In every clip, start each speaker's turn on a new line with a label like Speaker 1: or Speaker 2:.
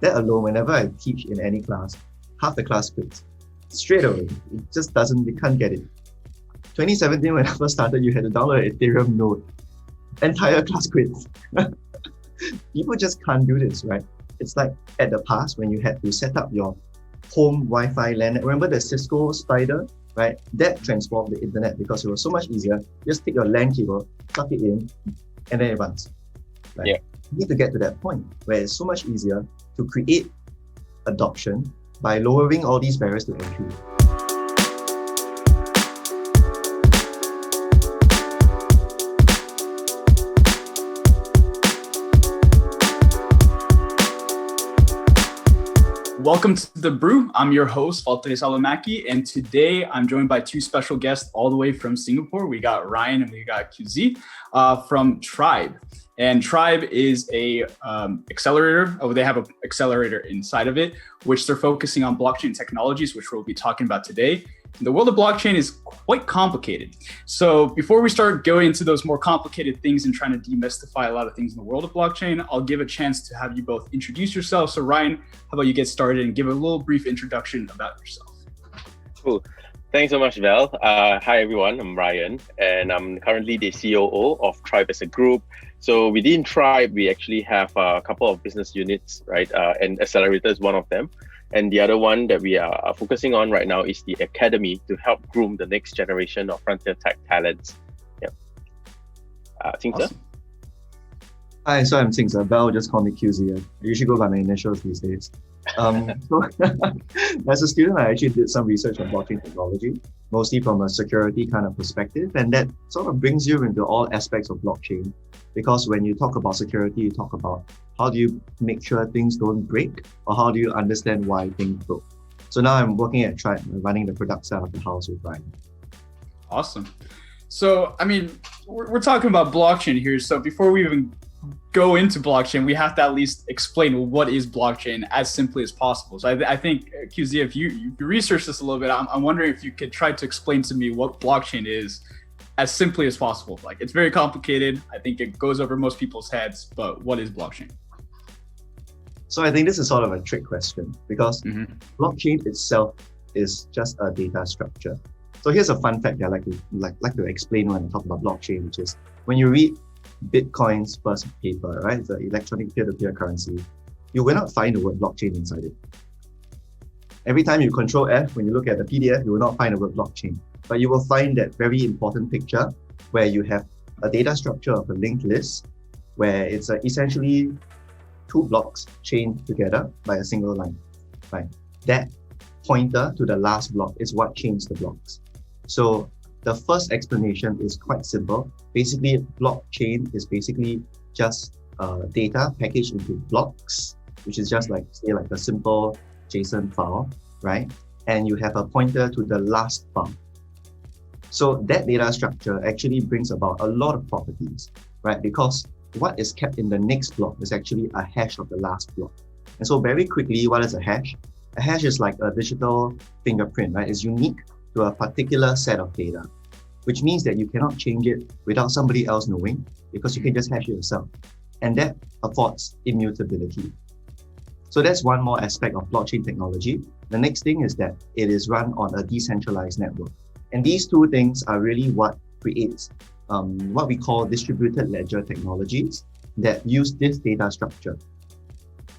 Speaker 1: That alone, whenever I teach in any class, half the class quits. Straight away. It just doesn't, they can't get it. 2017, when I first started, you had to download an Ethereum node. Entire class quits. People just can't do this, right? It's like at the past when you had to set up your home Wi-Fi LAN. Remember the Cisco Spider, right? That transformed the internet because it was so much easier. Just take your LAN cable, plug it in, and then it runs. Right?
Speaker 2: Yeah.
Speaker 1: You need to get to that point where it's so much easier to create adoption by lowering all these barriers to entry.
Speaker 3: Welcome to the Brew. I'm your host, Valtteri Salomaki, and today I'm joined by two special guests all the way from Singapore. We got Ryan and we got QZ from Tribe. And Tribe is a accelerator. They have an accelerator inside of it, which they're focusing on blockchain technologies, which we'll be talking about today. And the world of blockchain is quite complicated. So before we start going into those more complicated things and trying to demystify a lot of things in the world of blockchain, I'll give a chance to have you both introduce yourselves. So Ryan, how about you get started and give a little brief introduction about yourself?
Speaker 2: Cool. Thanks so much, Val. Hi, everyone. I'm Ryan, and I'm currently the COO of Tribe as a group. So within Tribe, we actually have a couple of business units, right? And Accelerator is one of them. And the other one that we are focusing on right now is the Academy to help groom the next generation of frontier tech talents. Yeah. Qing.
Speaker 3: Awesome.
Speaker 1: Hi, so I'm Qing. Bell just call me QZ. I usually go by my initials these days. So as a student, I actually did some research on blockchain technology, mostly from a security kind of perspective. And that sort of brings you into all aspects of blockchain. Because when you talk about security, you talk about how do you make sure things don't break, or how do you understand why things broke. So now I'm working at Tribe, running the product side of the house with Ryan.
Speaker 3: Awesome. So, I mean, we're talking about blockchain here. So before we even go into blockchain, we have to at least explain what is blockchain as simply as possible. So I think, QZ, if you research this a little bit, I'm wondering if you could try to explain to me what blockchain is as simply as possible. Like, it's very complicated. I think it goes over most people's heads, but what is blockchain?
Speaker 1: So I think this is sort of a trick question because blockchain itself is just a data structure. So here's a fun fact that I like to explain when I talk about blockchain, which is when you read Bitcoin's first paper, right? The electronic peer-to-peer currency, you will not find the word blockchain inside it. Every time you Control F, when you look at the PDF, you will not find the word blockchain. But you will find that very important picture where you have a data structure of a linked list, where it's essentially two blocks chained together by a single line. Right? That pointer to the last block is what chains the blocks. So the first explanation is quite simple. Basically, blockchain is basically just data packaged into blocks, which is just like a simple JSON file, right? And you have a pointer to the last file. So that data structure actually brings about a lot of properties, right? Because what is kept in the next block is actually a hash of the last block. And so very quickly, what is a hash? A hash is like a digital fingerprint, right? It's unique to a particular set of data, which means that you cannot change it without somebody else knowing, because you can just hash it yourself. And that affords immutability. So that's one more aspect of blockchain technology. The next thing is that it is run on a decentralized network. And these two things are really what creates what we call distributed ledger technologies that use this data structure.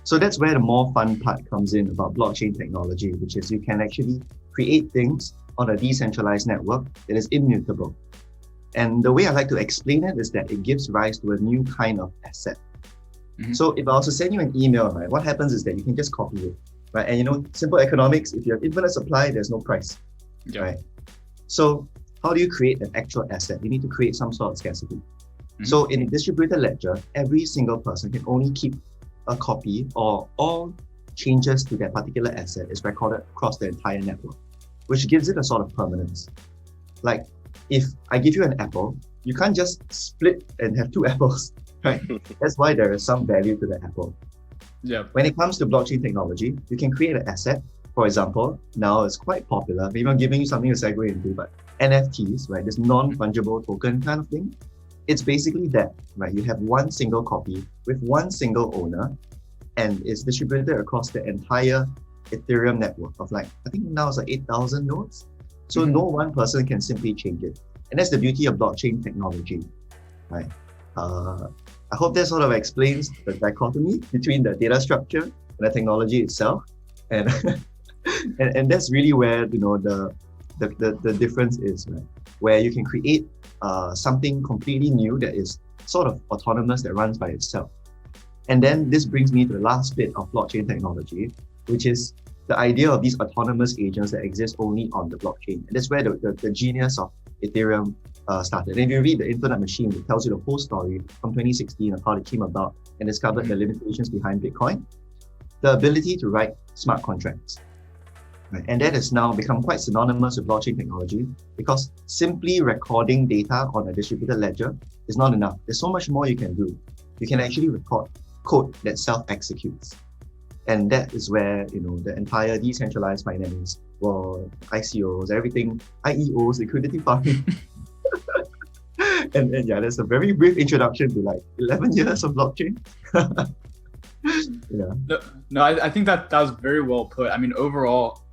Speaker 1: So that's where the more fun part comes in about blockchain technology, which is you can actually create things on a decentralized network that is immutable. And the way I like to explain it is that it gives rise to a new kind of asset. So if I was to send you an email, right, what happens is that you can just copy it, right? And simple economics, if you have infinite supply, there's no price, right? So how do you create an actual asset? You need to create some sort of scarcity. So in a distributed ledger, every single person can only keep a copy, or all changes to that particular asset is recorded across the entire network, which gives it a sort of permanence. Like if I give you an apple, you can't just split and have two apples, right? That's why there is some value to the apple.
Speaker 3: Yeah.
Speaker 1: When it comes to blockchain technology, you can create an asset. For example, now it's quite popular. Maybe I'm giving you something to segue into, but NFTs, right? This non-fungible token kind of thing. It's basically that, right? You have one single copy with one single owner, and it's distributed across the entire Ethereum network of I think now it's 8,000 nodes. So no one person can simply change it. And that's the beauty of blockchain technology, right? I hope that sort of explains the dichotomy between the data structure and the technology itself. And and that's really where the difference is, right? Where you can create something completely new that is sort of autonomous, that runs by itself. And then this brings me to the last bit of blockchain technology, which is the idea of these autonomous agents that exist only on the blockchain. And that's where the genius of Ethereum started. And if you read The Infinite Machine, it tells you the whole story from 2016 of how it came about and discovered the limitations behind Bitcoin. The ability to write smart contracts. Right? And that has now become quite synonymous with blockchain technology, because simply recording data on a distributed ledger is not enough. There's so much more you can do. You can actually record code that self-executes. And that is where, the entire decentralized finance, ICOs, everything, IEOs, liquidity farming. and yeah, that's a very brief introduction to 11 years of blockchain. Yeah.
Speaker 3: No, I think that was very well put. I mean, overall,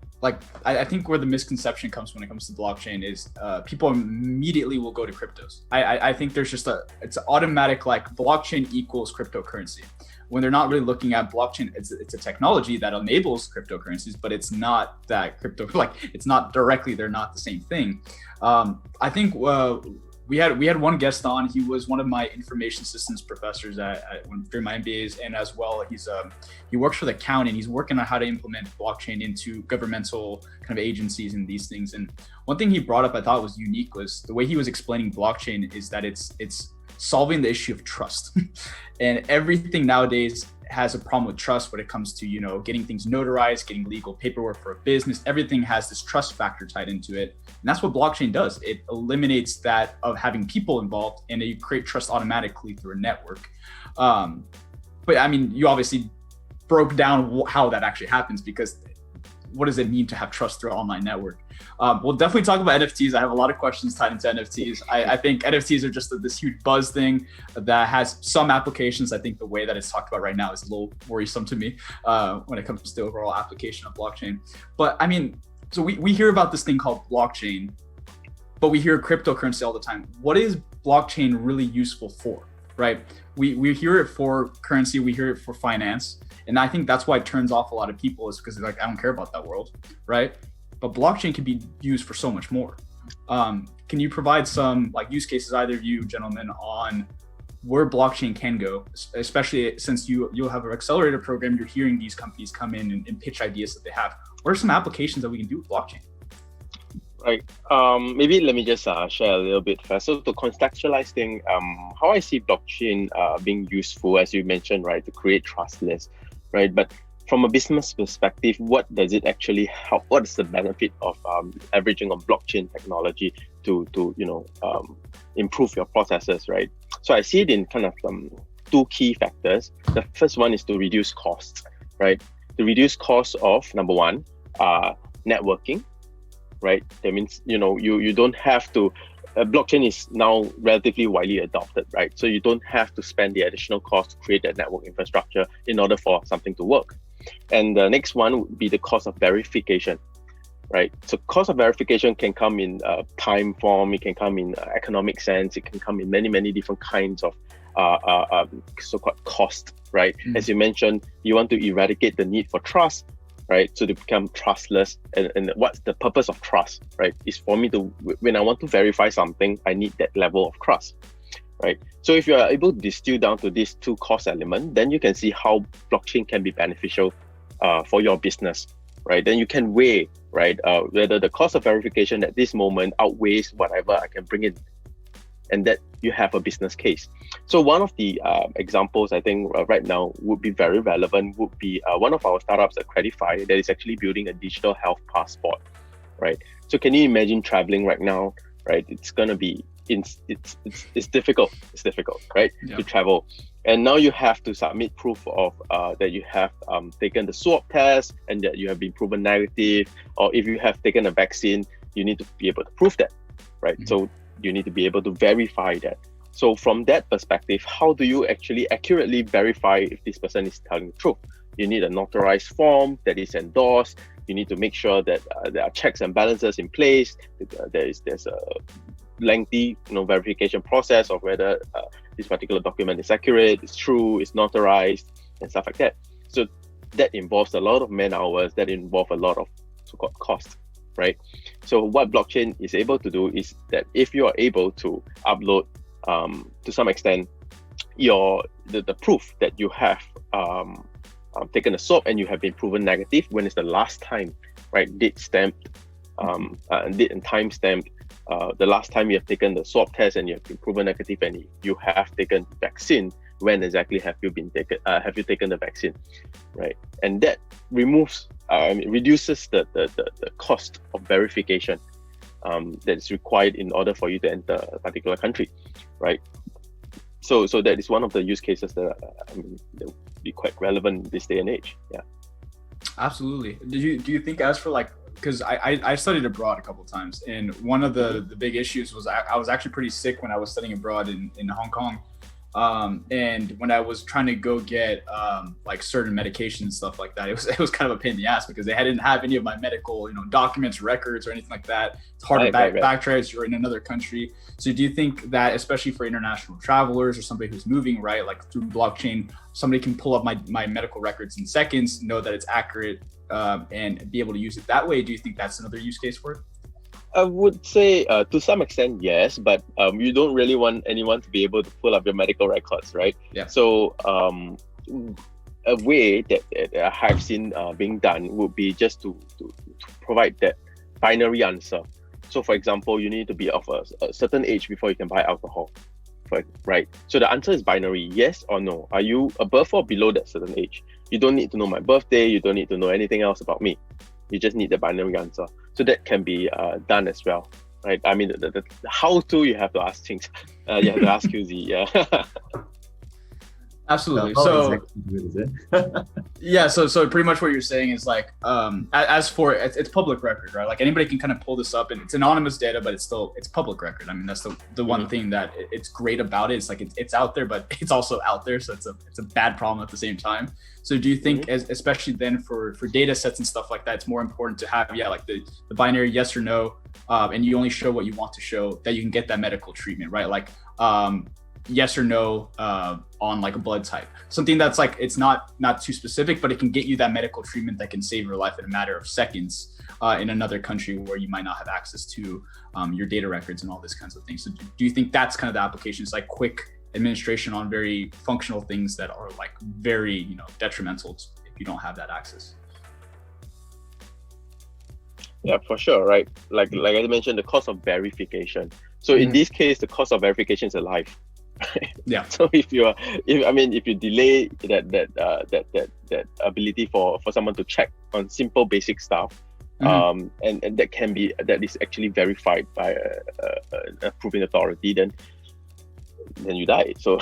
Speaker 3: I think where the misconception comes when it comes to blockchain is people immediately will go to cryptos. I think there's just it's automatic, blockchain equals cryptocurrency, when they're not really looking at blockchain. It's a technology that enables cryptocurrencies, but it's not that crypto, it's not directly, they're not the same thing. I think we had one guest on. He was one of my information systems professors during my MBAs, and as well he works for the county, and he's working on how to implement blockchain into governmental kind of agencies and these things. And one thing he brought up I thought was unique was the way he was explaining blockchain is that it's solving the issue of trust. And everything nowadays has a problem with trust when it comes to, getting things notarized, getting legal paperwork for a business. Everything has this trust factor tied into it. And that's what blockchain does. It eliminates that of having people involved, and you create trust automatically through a network. But I mean, you obviously broke down how that actually happens, because what does it mean to have trust through an online network? We'll definitely talk about NFTs. I have a lot of questions tied into NFTs. I think NFTs are just this huge buzz thing that has some applications. I think the way that it's talked about right now is a little worrisome to me when it comes to the overall application of blockchain. But I mean, so we hear about this thing called blockchain, but we hear cryptocurrency all the time. What is blockchain really useful for, right? We hear it for currency, we hear it for finance. And I think that's why it turns off a lot of people, is because they're I don't care about that world, right? But blockchain can be used for so much more. Can you provide some use cases, either of you gentlemen, on where blockchain can go, especially since you'll have an accelerator program, you're hearing these companies come in and pitch ideas that they have. What are some applications that we can do with blockchain?
Speaker 2: Right. Maybe let me just share a little bit first. So to contextualize things, how I see blockchain being useful, as you mentioned, right, to create trustless, right? But from a business perspective, what does it actually help? What is the benefit of leveraging on blockchain technology to improve your processes, right? So I see it in kind of two key factors. The first one is to reduce costs, right? To reduce costs of, number one, networking, right? That means, you don't have to, blockchain is now relatively widely adopted, right? So you don't have to spend the additional cost to create that network infrastructure in order for something to work. And the next one would be the cost of verification, right? So cost of verification can come in time form, it can come in economic sense, it can come in many, many different kinds of so-called cost, right? As you mentioned, you want to eradicate the need for trust, right? So to become trustless. And what's the purpose of trust, right? Is for me to, when I want to verify something, I need that level of trust, right? So if you are able to distill down to these two cost elements, then you can see how blockchain can be beneficial for your business, right? Then you can weigh, right, whether the cost of verification at this moment outweighs whatever I can bring in, and that you have a business case. So one of the examples I think right now would be very relevant would be one of our startups at Credify that is actually building a digital health passport, right? So can you imagine traveling right now, right? It's gonna be, it's difficult, right? Yeah. To travel. And now you have to submit proof of that you have taken the swab test and that you have been proven negative, or if you have taken a vaccine, you need to be able to prove that, right? So you need to be able to verify that. So from that perspective, how do you actually accurately verify if this person is telling the truth? You need a notarized form that is endorsed. You need to make sure that there are checks and balances in place. There's a lengthy verification process of whether this particular document is accurate, it's true, it's notarized, and stuff like that. So that involves a lot of man hours, that involve a lot of so-called cost, right? So what blockchain is able to do is that if you are able to upload to some extent the proof that you have taken a swab and you have been proven negative, when is the last time, right? Date stamped, date and time stamped, the last time you have taken the swab test and you have been proven negative and you have taken vaccine, when exactly have you taken the vaccine, right? And that reduces the cost of verification that is required in order for you to enter a particular country, right? So that is one of the use cases that that would be quite relevant this day and age. Yeah,
Speaker 3: absolutely. Do you think, as for like, because I studied abroad a couple of times, and one of the big issues was I was actually pretty sick when I was studying abroad in Hong Kong. And when I was trying to go get like certain medications and stuff like that, it was kind of a pain in the ass because they didn't have any of my medical documents, records, or anything like that. It's hard to backtrace. You're in another country. So do you think that, especially for international travelers or somebody who's moving, right, like through blockchain, somebody can pull up my medical records in seconds, know that it's accurate, and be able to use it that way? Do you think that's another use case for it?
Speaker 2: I would say to some extent, yes, but you don't really want anyone to be able to pull up your medical records, right?
Speaker 3: Yeah.
Speaker 2: So a way that I have seen being done would be just to provide that binary answer. So for example, you need to be of a certain age before you can buy alcohol, right? So the answer is binary, yes or no. Are you above or below that certain age? You don't need to know my birthday. You don't need to know anything else about me. You just need the binary answer. So that can be done as well, right? I mean, the how to, you have to ask things. You have to ask QZ, yeah.
Speaker 3: Absolutely.
Speaker 1: So exactly is it?
Speaker 3: Yeah, so pretty much what you're saying is like, as for it's public record, right? Like anybody can kind of pull this up, and it's anonymous data, but it's public record. I mean, that's the one thing that it's great about it. It's like it's out there, but it's also out there, so it's a bad problem at the same time. So do you think, especially then for data sets and stuff like that, it's more important to have like the binary yes or no, and you only show what you want to show, that you can get that medical treatment, right? Like yes or no on like a blood type, something that's like, it's not too specific, but it can get you that medical treatment that can save your life in a matter of seconds in another country where you might not have access to your data records and all these kinds of things. So do you think that's kind of the application? It's like quick administration on very functional things that are like very detrimental if you don't have that access? Yeah,
Speaker 2: for sure, right? Like I mentioned, the cost of verification. So in this case, the cost of verification is a life.
Speaker 3: Yeah.
Speaker 2: So if you delay that ability for someone to check on simple basic stuff, and that is actually verified by a approving authority, then you die. So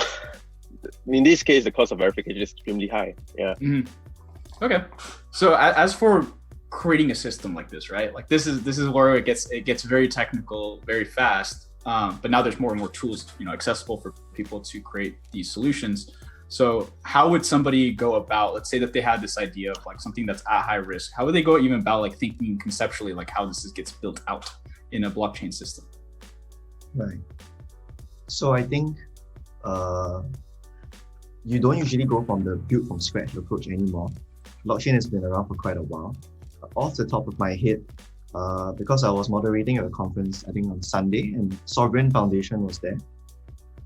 Speaker 2: in this case, the cost of verification is extremely high. Yeah.
Speaker 3: Mm-hmm. Okay. So as for creating a system like this, right? Like this is where it gets very technical, very fast. But now there's more and more tools, accessible for people to create these solutions. So how would somebody go about, let's say that they had this idea of like something that's at high risk, how would they go even about like thinking conceptually, like how this gets built out in a blockchain system?
Speaker 1: Right. So I think you don't usually go from the build from scratch approach anymore. Blockchain has been around for quite a while. Off the top of my head, because I was moderating at a conference, I think on Sunday, and Sovereign Foundation was there.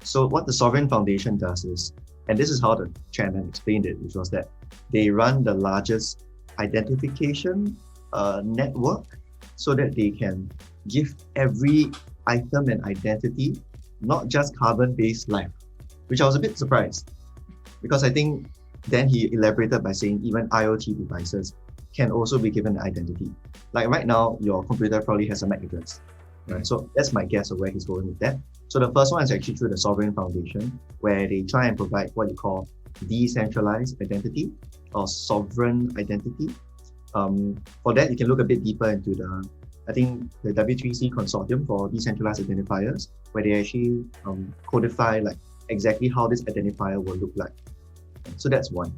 Speaker 1: So what the Sovereign Foundation does is, and this is how the chairman explained it, which was that they run the largest identification network so that they can give every item and identity, not just carbon-based life, which I was a bit surprised, because I think then he elaborated by saying even IoT devices can also be given an identity. Like right now, your computer probably has a MAC address, right? So that's my guess of where he's going with that. So the first one is actually through the Sovereign Foundation, where they try and provide what you call decentralized identity or sovereign identity. For that, you can look a bit deeper into the I think the W3C Consortium for Decentralized Identifiers, where they actually codify like exactly how this identifier will look like. So that's one.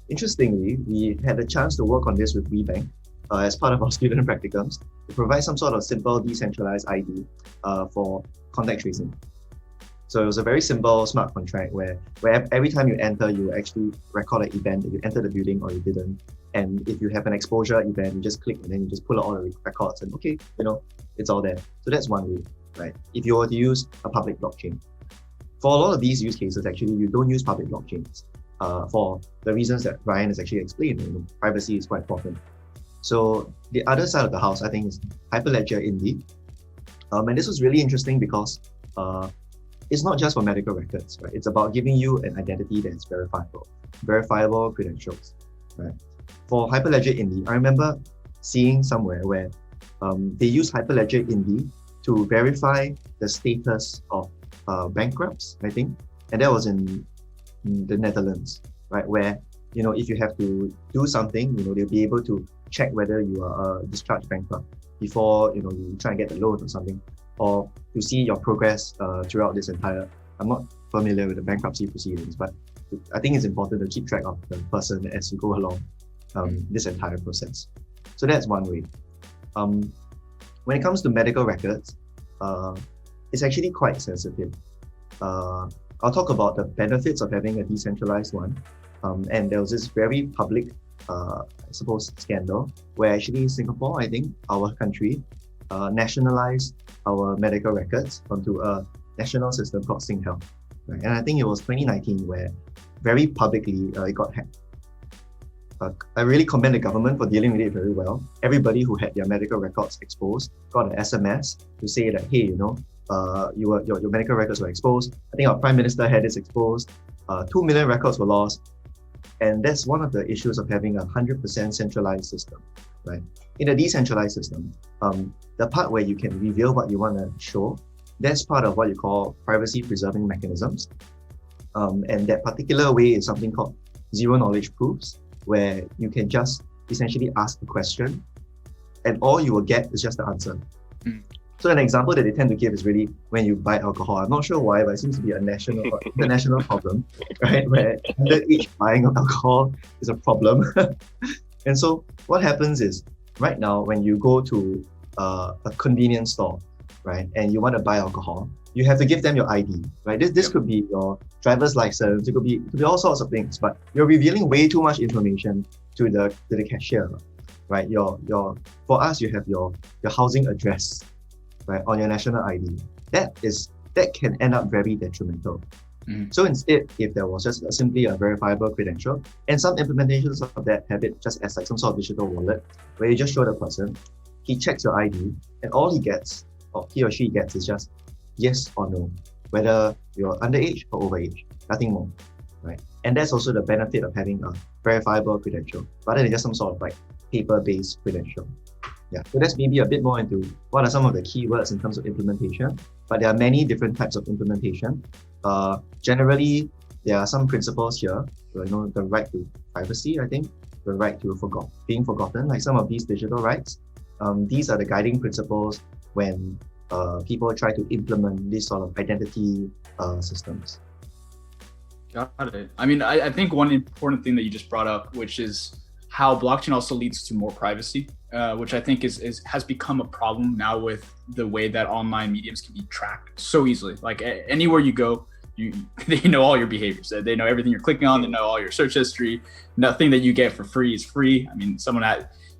Speaker 1: Interestingly, we had a chance to work on this with WeBank as part of our student practicums to provide some sort of simple decentralized ID for contact tracing. So it was a very simple smart contract where every time you enter, you actually record an event that you entered the building or you didn't. And if you have an exposure event, you just click and then you just pull out all the records and okay, it's all there. So that's one way, right? If you were to use a public blockchain. For a lot of these use cases, actually, you don't use public blockchains for the reasons that Ryan has actually explained. Privacy is quite important. So the other side of the house, I think, is Hyperledger Indy. And this was really interesting because it's not just for medical records, right? It's about giving you an identity that's verifiable credentials, right? For Hyperledger Indy, I remember seeing somewhere where they use Hyperledger Indy to verify the status of bankrupts, I think, and that was in the Netherlands, right? Where if you have to do something, they'll be able to check whether you are a discharged bankrupt before you try and get the loan or something, or to see your progress throughout this entire. I'm not familiar with the bankruptcy proceedings, but I think it's important to keep track of the person as you go along this entire process. So that's one way. When it comes to medical records, it's actually quite sensitive. I'll talk about the benefits of having a decentralized one. And there was this very public, I suppose, scandal where actually Singapore, I think, our country, nationalized our medical records onto a national system called Qing Health. Right? And I think it was 2019 where very publicly it got hacked. I really commend the government for dealing with it very well. Everybody who had their medical records exposed got an SMS to say that, hey, your medical records were exposed. I think our Prime Minister had this exposed. 2 million records were lost. And that's one of the issues of having a 100% centralized system, right? In a decentralized system, the part where you can reveal what you want to show, that's part of what you call privacy preserving mechanisms. And that particular way is something called zero knowledge proofs, where you can just essentially ask a question and all you will get is just the answer. So an example that they tend to give is really when you buy alcohol. I'm not sure why, but it seems to be a national or international problem, right? Where underage buying of alcohol is a problem. And so what happens is right now, when you go to a convenience store, right, and you want to buy alcohol, you have to give them your ID, right? This could be your driver's license, it could be all sorts of things, but you're revealing way too much information to the cashier, right? For us, you have your housing address, right, on your national ID. That can end up very detrimental. So instead, if there was just simply a verifiable credential, and some implementations of that have it just as like some sort of digital wallet, where you just show the person, he checks your ID, and all he gets, or he or she gets, is just yes or no, whether you're underage or overage, nothing more, right? And that's also the benefit of having a verifiable credential, rather than just some sort of like paper-based credential. Yeah, so that's maybe a bit more into what are some of the keywords in terms of implementation, but there are many different types of implementation. Generally, there are some principles here, the right to privacy, I think, the right to being forgotten, like some of these digital rights. These are the guiding principles when people try to implement this sort of identity systems.
Speaker 3: Got it. I mean, I think one important thing that you just brought up, which is how blockchain also leads to more privacy, which I think has become a problem now with the way that online mediums can be tracked so easily. Like anywhere you go, they know all your behaviors. They know everything you're clicking on. They know all your search history. Nothing that you get for free is free. I mean,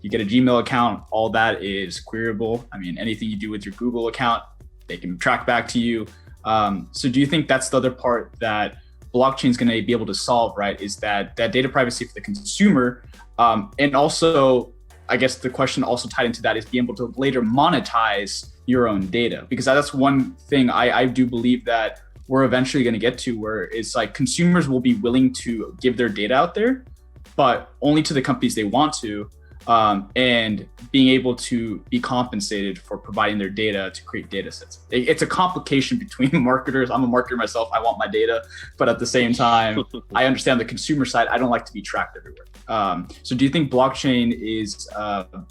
Speaker 3: you get a Gmail account, all that is queryable. I mean, anything you do with your Google account, they can track back to you. So do you think that's the other part that blockchain is going to be able to solve, right? Is that data privacy for the consumer? And also, I guess the question also tied into that is being able to later monetize your own data, because that's one thing I do believe that we're eventually going to get to, where it's like consumers will be willing to give their data out there, but only to the companies they want to. and being able to be compensated for providing their data to create data sets. It's a complication between marketers. I'm a marketer myself. I want my data, but at the same time, I understand the consumer side. I don't like to be tracked everywhere. So do you think blockchain is,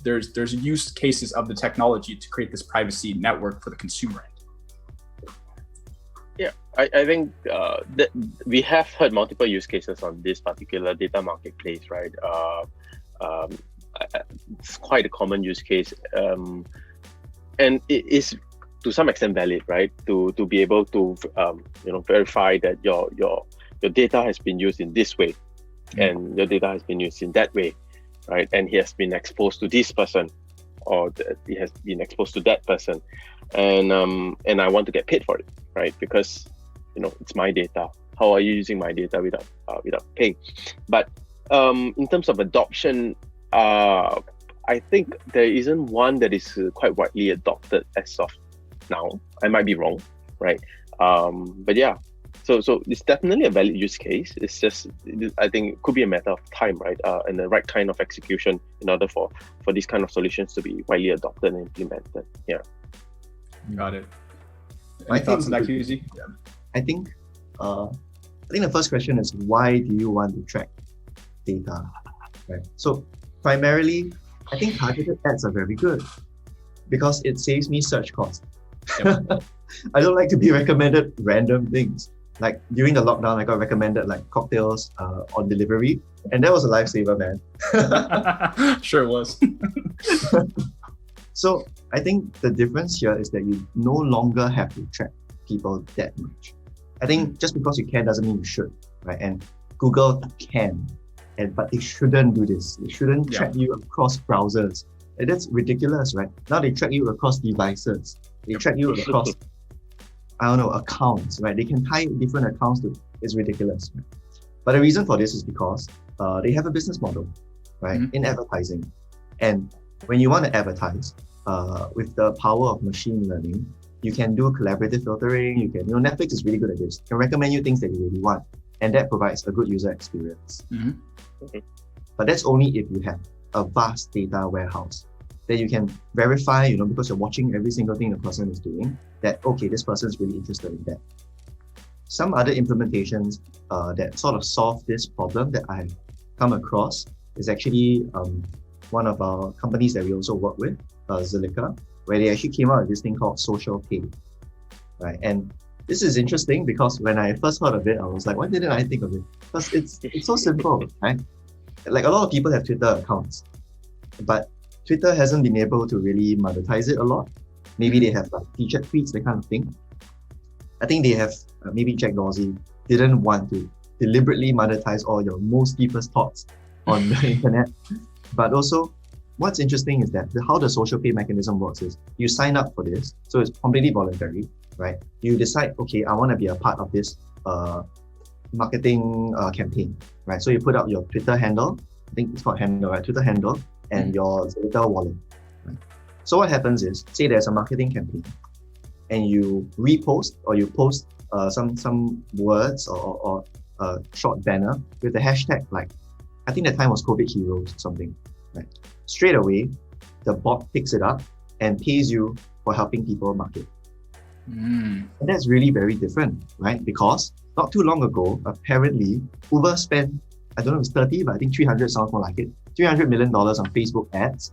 Speaker 3: there's use cases of the technology to create this privacy network for the consumer end?
Speaker 2: Yeah, I think that we have heard multiple use cases on this particular data marketplace, right? It's quite a common use case, and it is to some extent valid, right? To be able to verify that your data has been used in this way, and your data has been used in that way, right? And he has been exposed to this person, or he has been exposed to that person, and I want to get paid for it, right? Because it's my data. How are you using my data without paying? But in terms of adoption, I think there isn't one that is quite widely adopted as of now. I might be wrong, right? But yeah, so it's definitely a valid use case. It's just, I think it could be a matter of time, right? And the right kind of execution in order for these kind of solutions to be widely adopted and implemented. Yeah.
Speaker 3: Got it. Any thoughts on that, QZ? Yeah.
Speaker 1: I think the first question is, why do you want to track data? Right. So primarily, I think targeted ads are very good because it saves me search costs. Yep. I don't like to be recommended random things. Like during the lockdown, I got recommended like cocktails on delivery, and that was a lifesaver, man.
Speaker 3: Sure was.
Speaker 1: So I think the difference here is that you no longer have to track people that much. I think just because you can doesn't mean you should, right? And Google can, but they shouldn't do this. They shouldn't track you across browsers. And that's ridiculous, right? Now they track you across devices. They track you across, accounts, right? They can tie different accounts to. It's ridiculous, right? But the reason for this is because they have a business model, right? In advertising. And when you want to advertise, with the power of machine learning, you can do collaborative filtering. You can, Netflix is really good at this. It can recommend you things that you really want, and that provides a good user experience. But that's only if you have a vast data warehouse that you can verify, because you're watching every single thing the person is doing, that, okay, this person is really interested in that. Some other implementations that sort of solve this problem that I've come across is actually one of our companies that we also work with, Zilliqa, where they actually came out with this thing called social pay, right? And this is interesting because when I first heard of it, I was like, why didn't I think of it? Because it's so simple, right? Like a lot of people have Twitter accounts, but Twitter hasn't been able to really monetize it a lot. Maybe they have like featured tweets, that kind of thing. I think they have, maybe Jack Dorsey didn't want to deliberately monetize all your most deepest thoughts on the internet. But also, what's interesting is that how the social pay mechanism works is you sign up for this, so it's completely voluntary, right? You decide, okay, I want to be a part of this marketing campaign, right? So you put out your Twitter handle, I think it's called handle, right? Twitter handle, and your Zilliqa wallet. Right? So what happens is, say there's a marketing campaign, and you repost or you post some words or a short banner with the hashtag, like, I think the time was COVID Heroes or something, right? Straight away, the bot picks it up and pays you for helping people market. And that's really very different, right? Because not too long ago, apparently, Uber spent, I don't know if it's 30, but I think 300 sounds more like it, $300 million on Facebook ads.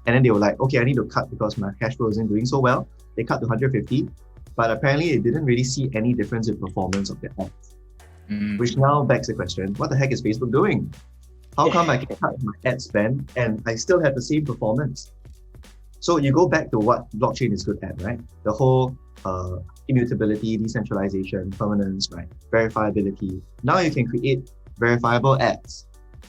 Speaker 1: And then they were like, okay, I need to cut because my cash flow isn't doing so well. They cut to 150, but apparently it didn't really see any difference in performance of their ads. Which now begs the question, what the heck is Facebook doing? How come I can cut my ad spend and I still have the same performance? So you go back to what blockchain is good at, right? The whole immutability, decentralization, permanence, right? Verifiability. Now you can create verifiable ads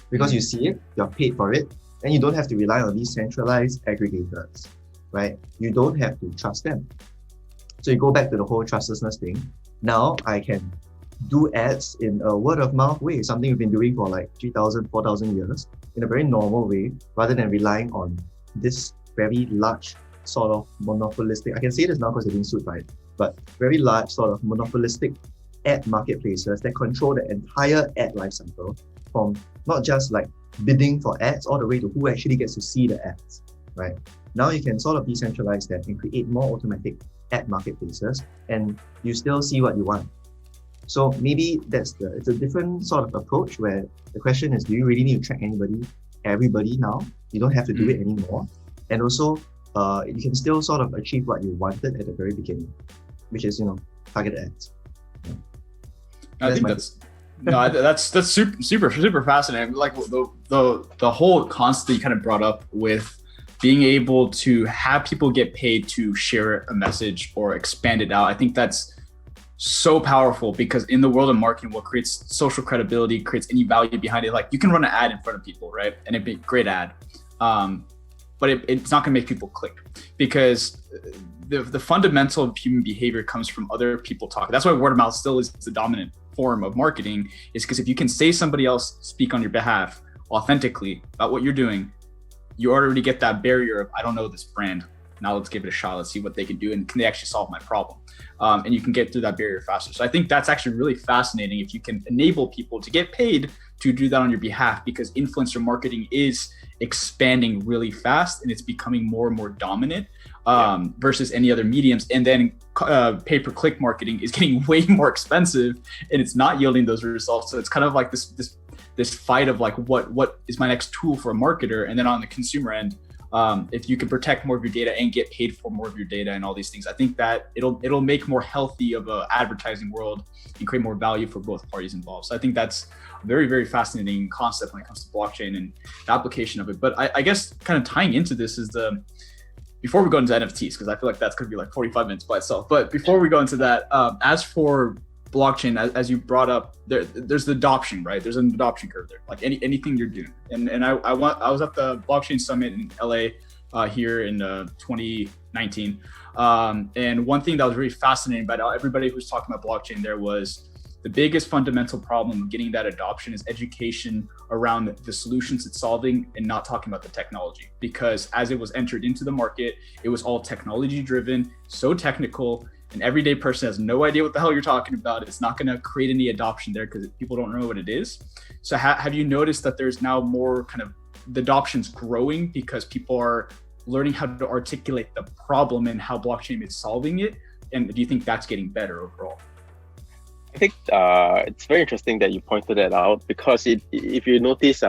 Speaker 1: because you see it, you're paid for it, and you don't have to rely on these centralized aggregators, right? You don't have to trust them. So you go back to the whole trustlessness thing. Now I can do ads in a word of mouth way, something we've been doing for like 3,000, 4,000 years in a very normal way, rather than relying on this very large sort of monopolistic, I can say this now because they're being sued by it, but very large sort of monopolistic ad marketplaces that control the entire ad lifecycle from not just like bidding for ads all the way to who actually gets to see the ads, right? Now you can sort of decentralize that and create more automatic ad marketplaces, and you still see what you want. So maybe it's a different sort of approach where the question is, do you really need to track everybody now? You don't have to do it anymore. And also, you can still sort of achieve what you wanted at the very beginning, which is, targeted ads. Yeah.
Speaker 3: I think that's super fascinating. Like the whole concept that you kind of brought up with being able to have people get paid to share a message or expand it out. I think that's so powerful, because in the world of marketing, what creates social credibility, creates any value behind it. Like, you can run an ad in front of people, right? And it'd be a great ad. But it's not going to make people click, because the fundamental of human behavior comes from other people talking. That's why word of mouth still is the dominant form of marketing, is because if you can say somebody else speak on your behalf authentically about what you're doing, you already get that barrier of, I don't know this brand. Now let's give it a shot. Let's see what they can do. And can they actually solve my problem? And you can get through that barrier faster. So I think that's actually really fascinating if you can enable people to get paid to do that on your behalf, because influencer marketing is expanding really fast and it's becoming more and more dominant versus any other mediums. And then pay-per-click marketing is getting way more expensive and it's not yielding those results. So it's kind of like this fight of like, what is my next tool for a marketer? And then on the consumer end, if you can protect more of your data and get paid for more of your data and all these things, I think that it'll make more healthy of a advertising world and create more value for both parties involved. So I think that's a very, very fascinating concept when it comes to blockchain and the application of it. But I guess kind of tying into this is before we go into NFTs, because I feel like that's going to be like 45 minutes by itself. But before we go into that, as for blockchain, as you brought up, there's the adoption, right? There's an adoption curve there, like anything you're doing. And I was at the blockchain summit in LA here in 2019. And one thing that was really fascinating about everybody who was talking about blockchain there was the biggest fundamental problem of getting that adoption is education around the solutions it's solving and not talking about the technology. Because as it was entered into the market, it was all technology driven, so technical. An everyday person has no idea what the hell you're talking about. It's not going to create any adoption there because people don't know what it is. So have you noticed that there's now more kind of the adoption's growing because people are learning how to articulate the problem and how blockchain is solving it? And do you think that's getting better overall?
Speaker 2: I think it's very interesting that you pointed that out, because if you notice,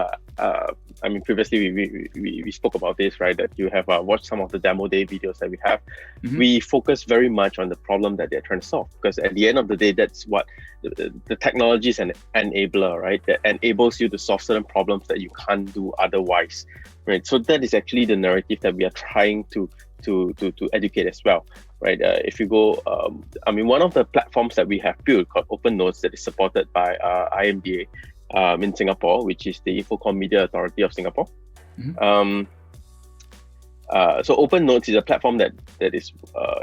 Speaker 2: previously we spoke about this, right? That you have watched some of the demo day videos that we have. Mm-hmm. We focus very much on the problem that they're trying to solve, because at the end of the day, that's what the technology is, an enabler, right? That enables you to solve certain problems that you can't do otherwise, right? So that is actually the narrative that we are trying to educate as well, right? If you go, one of the platforms that we have built called Open Notes that is supported by IMDA in Singapore, which is the Infocom Media Authority of Singapore. Mm-hmm. So Open Notes is a platform that is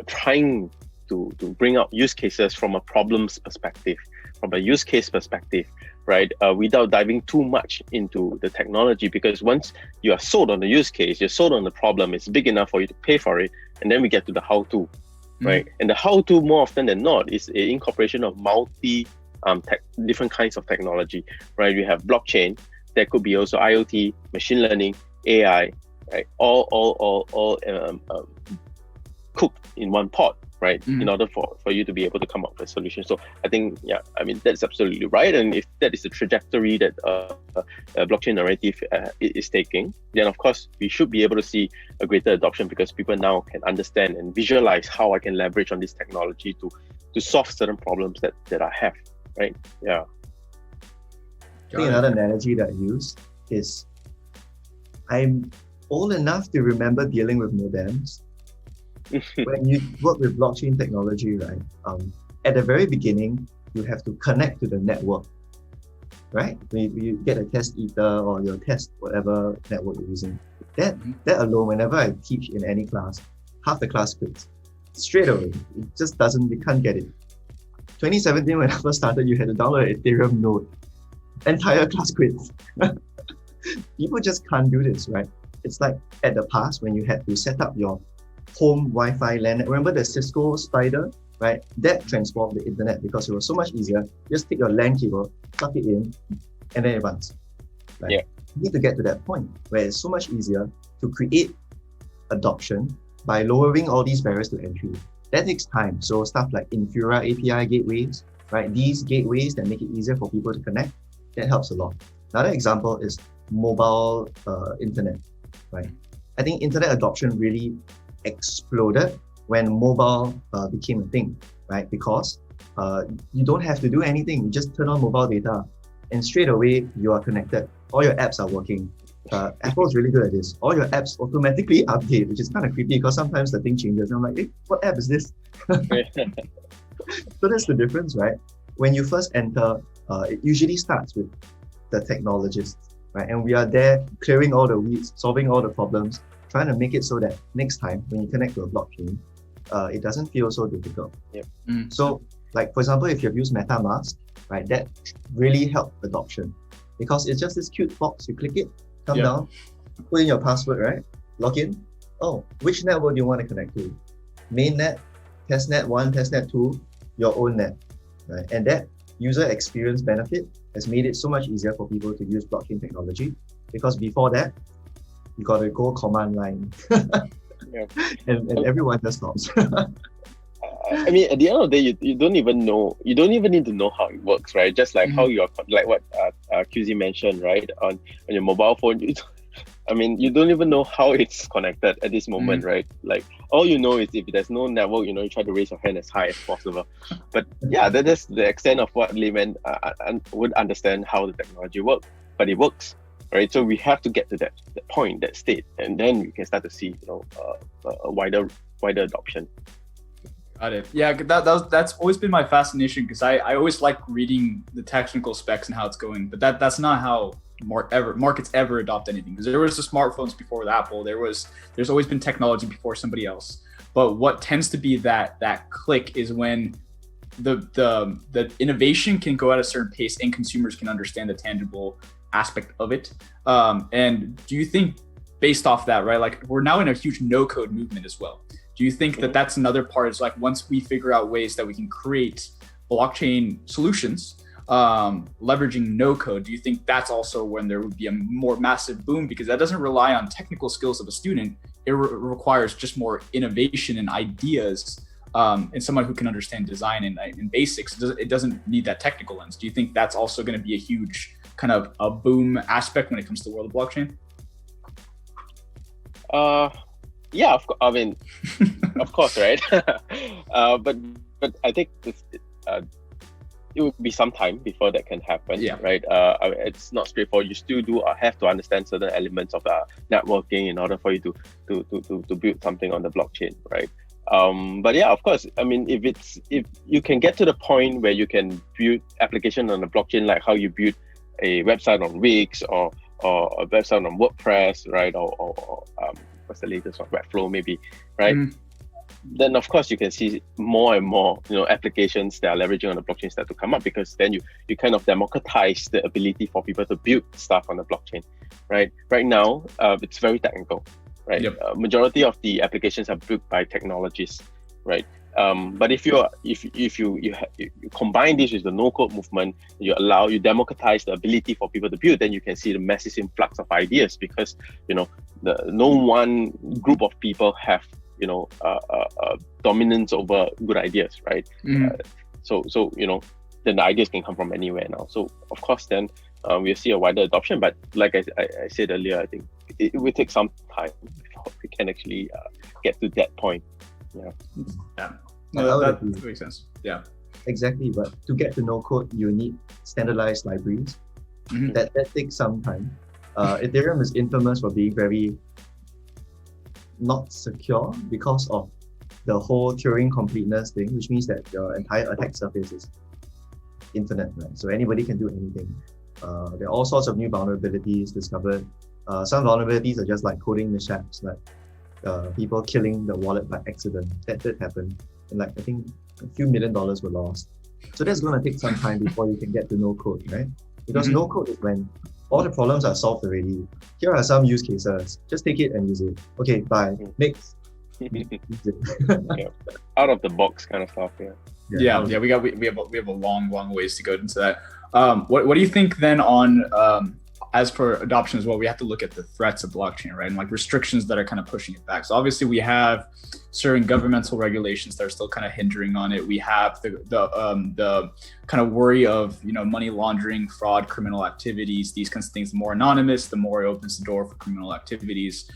Speaker 2: trying to bring out use cases from a problems perspective, from a use case perspective, right? Without diving too much into the technology, because once you are sold on the use case, you're sold on the problem, it's big enough for you to pay for it, and then we get to the how-to, right? And the how-to, more often than not, is an incorporation of different kinds of technology, right? We have blockchain, there could be also IoT, machine learning, AI, right? All cooked in one pot, right? In order for you to be able to come up with a solution. So I think, that's absolutely right. And if that is the trajectory that blockchain narrative is taking, then of course we should be able to see a greater adoption, because people now can understand and visualize how I can leverage on this technology to solve certain problems that I have, right? Yeah.
Speaker 1: I think another analogy that I use is, I'm old enough to remember dealing with modems. When you work with blockchain technology, right? At the very beginning, you have to connect to the network, right? When you get a test ether or your test whatever network you're using, that alone, whenever I teach in any class, half the class quits straight away. It just doesn't. We can't get it. 2017, when I first started, you had to download an Ethereum node. Entire class quits. People just can't do this, right? It's like at the past when you had to set up your home Wi-Fi LAN. Remember the Cisco Spider, right? That transformed the internet because it was so much easier. Just take your LAN cable, plug it in, and then it runs. Right? Yeah. You need to get to that point where it's so much easier to create adoption by lowering all these barriers to entry. That takes time. So stuff like Infura API gateways, right? These gateways that make it easier for people to connect, that helps a lot. Another example is mobile internet, right? I think internet adoption really exploded when mobile became a thing, right? Because you don't have to do anything. You just turn on mobile data and straight away you are connected. All your apps are working. Apple's really good at this. All your apps automatically update, which is kind of creepy because sometimes the thing changes. And I'm like, hey, what app is this? So that's the difference, right? When you first enter, it usually starts with the technologists, right? And we are there clearing all the weeds, solving all the problems, trying to make it so that next time when you connect to a blockchain, it doesn't feel so difficult.
Speaker 2: Yep.
Speaker 1: So, like for example, if you've used MetaMask, right, that really helped adoption because it's just this cute box. You click it, come down, put in your password, right? Log in. Oh, which network do you want to connect to? Mainnet, testnet 1, testnet 2, your own net, right? And that user experience benefit has made it so much easier for people to use blockchain technology because before that, you got to go command line and everyone just stops.
Speaker 2: I mean, at the end of the day, you don't even need to know how it works, right? Just like how you're, like what QZ mentioned, right? On your mobile phone, you don't even know how it's connected at this moment, right? Like all you know is if there's no network, you try to raise your hand as high as possible. But yeah, that is the extent of what laymen would understand how the technology works. But it works, right? So we have to get to that point, that state, and then we can start to see, a wider adoption.
Speaker 3: Got it. Yeah, that's always been my fascination because I always like reading the technical specs and how it's going, but that's not how markets ever adopt anything. Because there was the smartphones before Apple, there's always been technology before somebody else. But what tends to be that click is when the innovation can go at a certain pace and consumers can understand the tangible aspect of it. And do you think based off that, right? Like we're now in a huge no-code movement as well. Do you think that that's another part is like once we figure out ways that we can create blockchain solutions, leveraging no code, do you think that's also when there would be a more massive boom because that doesn't rely on technical skills of a student. It requires just more innovation and ideas and someone who can understand design and basics. It doesn't need that technical lens. Do you think that's also going to be a huge kind of a boom aspect when it comes to the world of blockchain?
Speaker 2: Yeah, of course. I mean, of course, right? But I think it will be some time before that can happen, right? It's not straightforward. You still have to understand certain elements of networking in order for you to build something on the blockchain, right? But yeah, of course. I mean, if you can get to the point where you can build application on the blockchain, like how you build a website on Wix or a website on WordPress, right? Or what's the latest one? Webflow, maybe, right? Then of course you can see more and more, applications that are leveraging on the blockchain start to come up because then you kind of democratize the ability for people to build stuff on the blockchain, right? Right now, it's very technical, right? Yep. Majority of the applications are built by technologists, right? But if you combine this with the no-code movement, you democratize the ability for people to build, then you can see the massive influx of ideas because no one group of people have dominance over good ideas, right? So then the ideas can come from anywhere now. So of course then we'll see a wider adoption, but like I said earlier, I think it will take some time before we can actually get to that point.
Speaker 3: Yeah. No, that makes sense. Yeah.
Speaker 1: Exactly, but to get to no code, you need standardized libraries. That takes some time. Ethereum is infamous for being very not secure because of the whole Turing completeness thing, which means that your entire attack surface is infinite, right? So anybody can do anything. There are all sorts of new vulnerabilities discovered. Some vulnerabilities are just like coding mishaps, like people killing the wallet by accident. That did happen. And I think a few $1 million were lost. So that's going to take some time before you can get to no code, right? Because no code is when all the problems are solved already. Here are some use cases. Just take it and use it. Okay, bye. Next.
Speaker 2: Out of the box kind of stuff.
Speaker 3: Yeah. We have a long ways to go into that. What do you think then on as for adoption as well, we have to look at the threats of blockchain, right? And like restrictions that are kind of pushing it back. So obviously we have certain governmental regulations that are still kind of hindering on it. We have the kind of worry of, money laundering, fraud, criminal activities, these kinds of things. The more anonymous, the more it opens the door for criminal activities.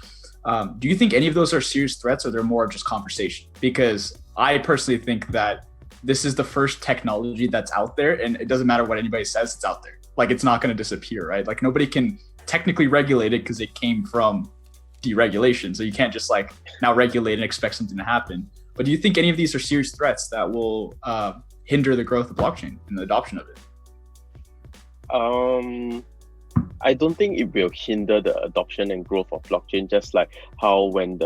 Speaker 3: Do you think any of those are serious threats, or they're more of just conversation? Because I personally think that this is the first technology that's out there, and it doesn't matter what anybody says, it's out there. Like, it's not going to disappear, right? Like, nobody can technically regulate it because it came from deregulation. So you can't just like now regulate and expect something to happen. But do you think any of these are serious threats that will hinder the growth of blockchain and the adoption of it?
Speaker 2: I don't think it will hinder the adoption and growth of blockchain, just like how when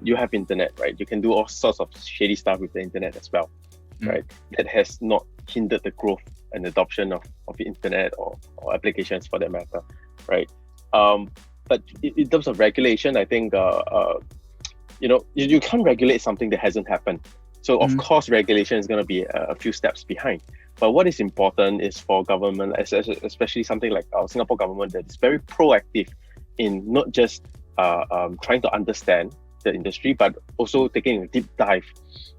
Speaker 2: you have internet, right? You can do all sorts of shady stuff with the internet as well, right? That has not hindered the growth and adoption of the internet or applications for that matter, right? But in terms of regulation, I think, you can't regulate something that hasn't happened. So of course, regulation is going to be a few steps behind. But what is important is for government, especially something like our Singapore government, that is very proactive in not just trying to understand the industry, but also taking a deep dive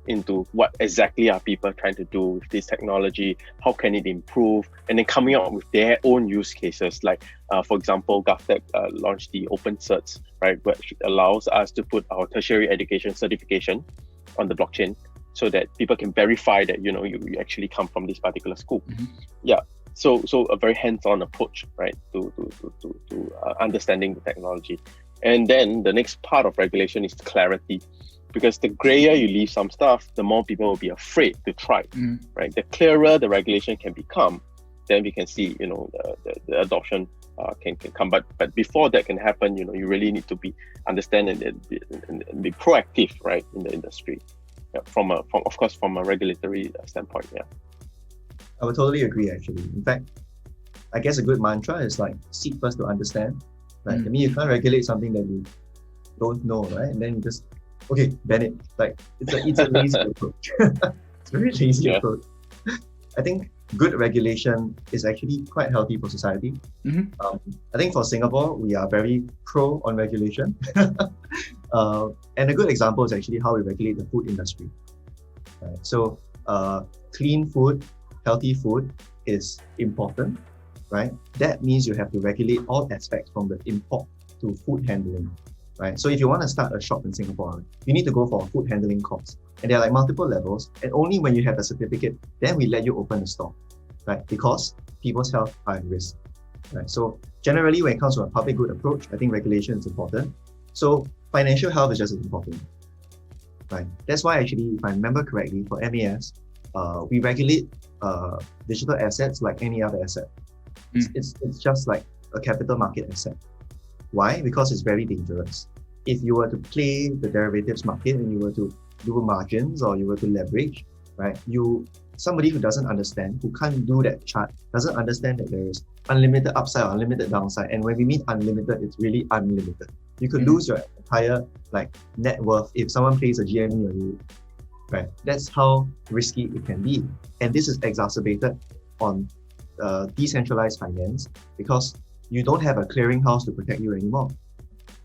Speaker 2: into what exactly are people trying to do with this technology, how can it improve, and then coming up with their own use cases. Like, for example, GovTech launched the Open Certs, right, which allows us to put our tertiary education certification on the blockchain, so that people can verify that you actually come from this particular school. Yeah, so a very hands-on approach, right, to understanding the technology. And then the next part of regulation is clarity, because the grayer you leave some stuff, the more people will be afraid to try, right? The clearer the regulation can become, then we can see the adoption can come. But before that can happen, you really need to understand and be proactive, right, in the industry. From a regulatory standpoint.
Speaker 1: I would totally agree, actually. In fact, I guess a good mantra is like, seek first to understand. Right? I mean, you can't regulate something that you don't know, right? And then you just, okay, ban it. Like, it's a lazy approach. It's a very lazy approach. I think good regulation is actually quite healthy for society. I think for Singapore, we are very pro on regulation. And a good example is actually how we regulate the food industry. Right? So clean food, healthy food is important, right? That means you have to regulate all aspects from the import to food handling, right? So if you want to start a shop in Singapore, you need to go for a food handling course. And there are like multiple levels. And only when you have a certificate, then we let you open the store, right? Because people's health are at risk, right? So generally, when it comes to a public good approach, I think regulation is important. So financial health is just as important, right? That's why actually, if I remember correctly, for MAS, we regulate digital assets like any other asset. It's just like a capital market asset. Why? Because it's very dangerous. If you were to play the derivatives market and you were to do margins or you were to leverage, right? Somebody who doesn't understand, who can't do that chart, doesn't understand that there is unlimited upside or unlimited downside. And when we mean unlimited, it's really unlimited. You could lose your entire net worth if someone plays a GME on you, right? That's how risky it can be. And this is exacerbated on decentralized finance because you don't have a clearinghouse to protect you anymore.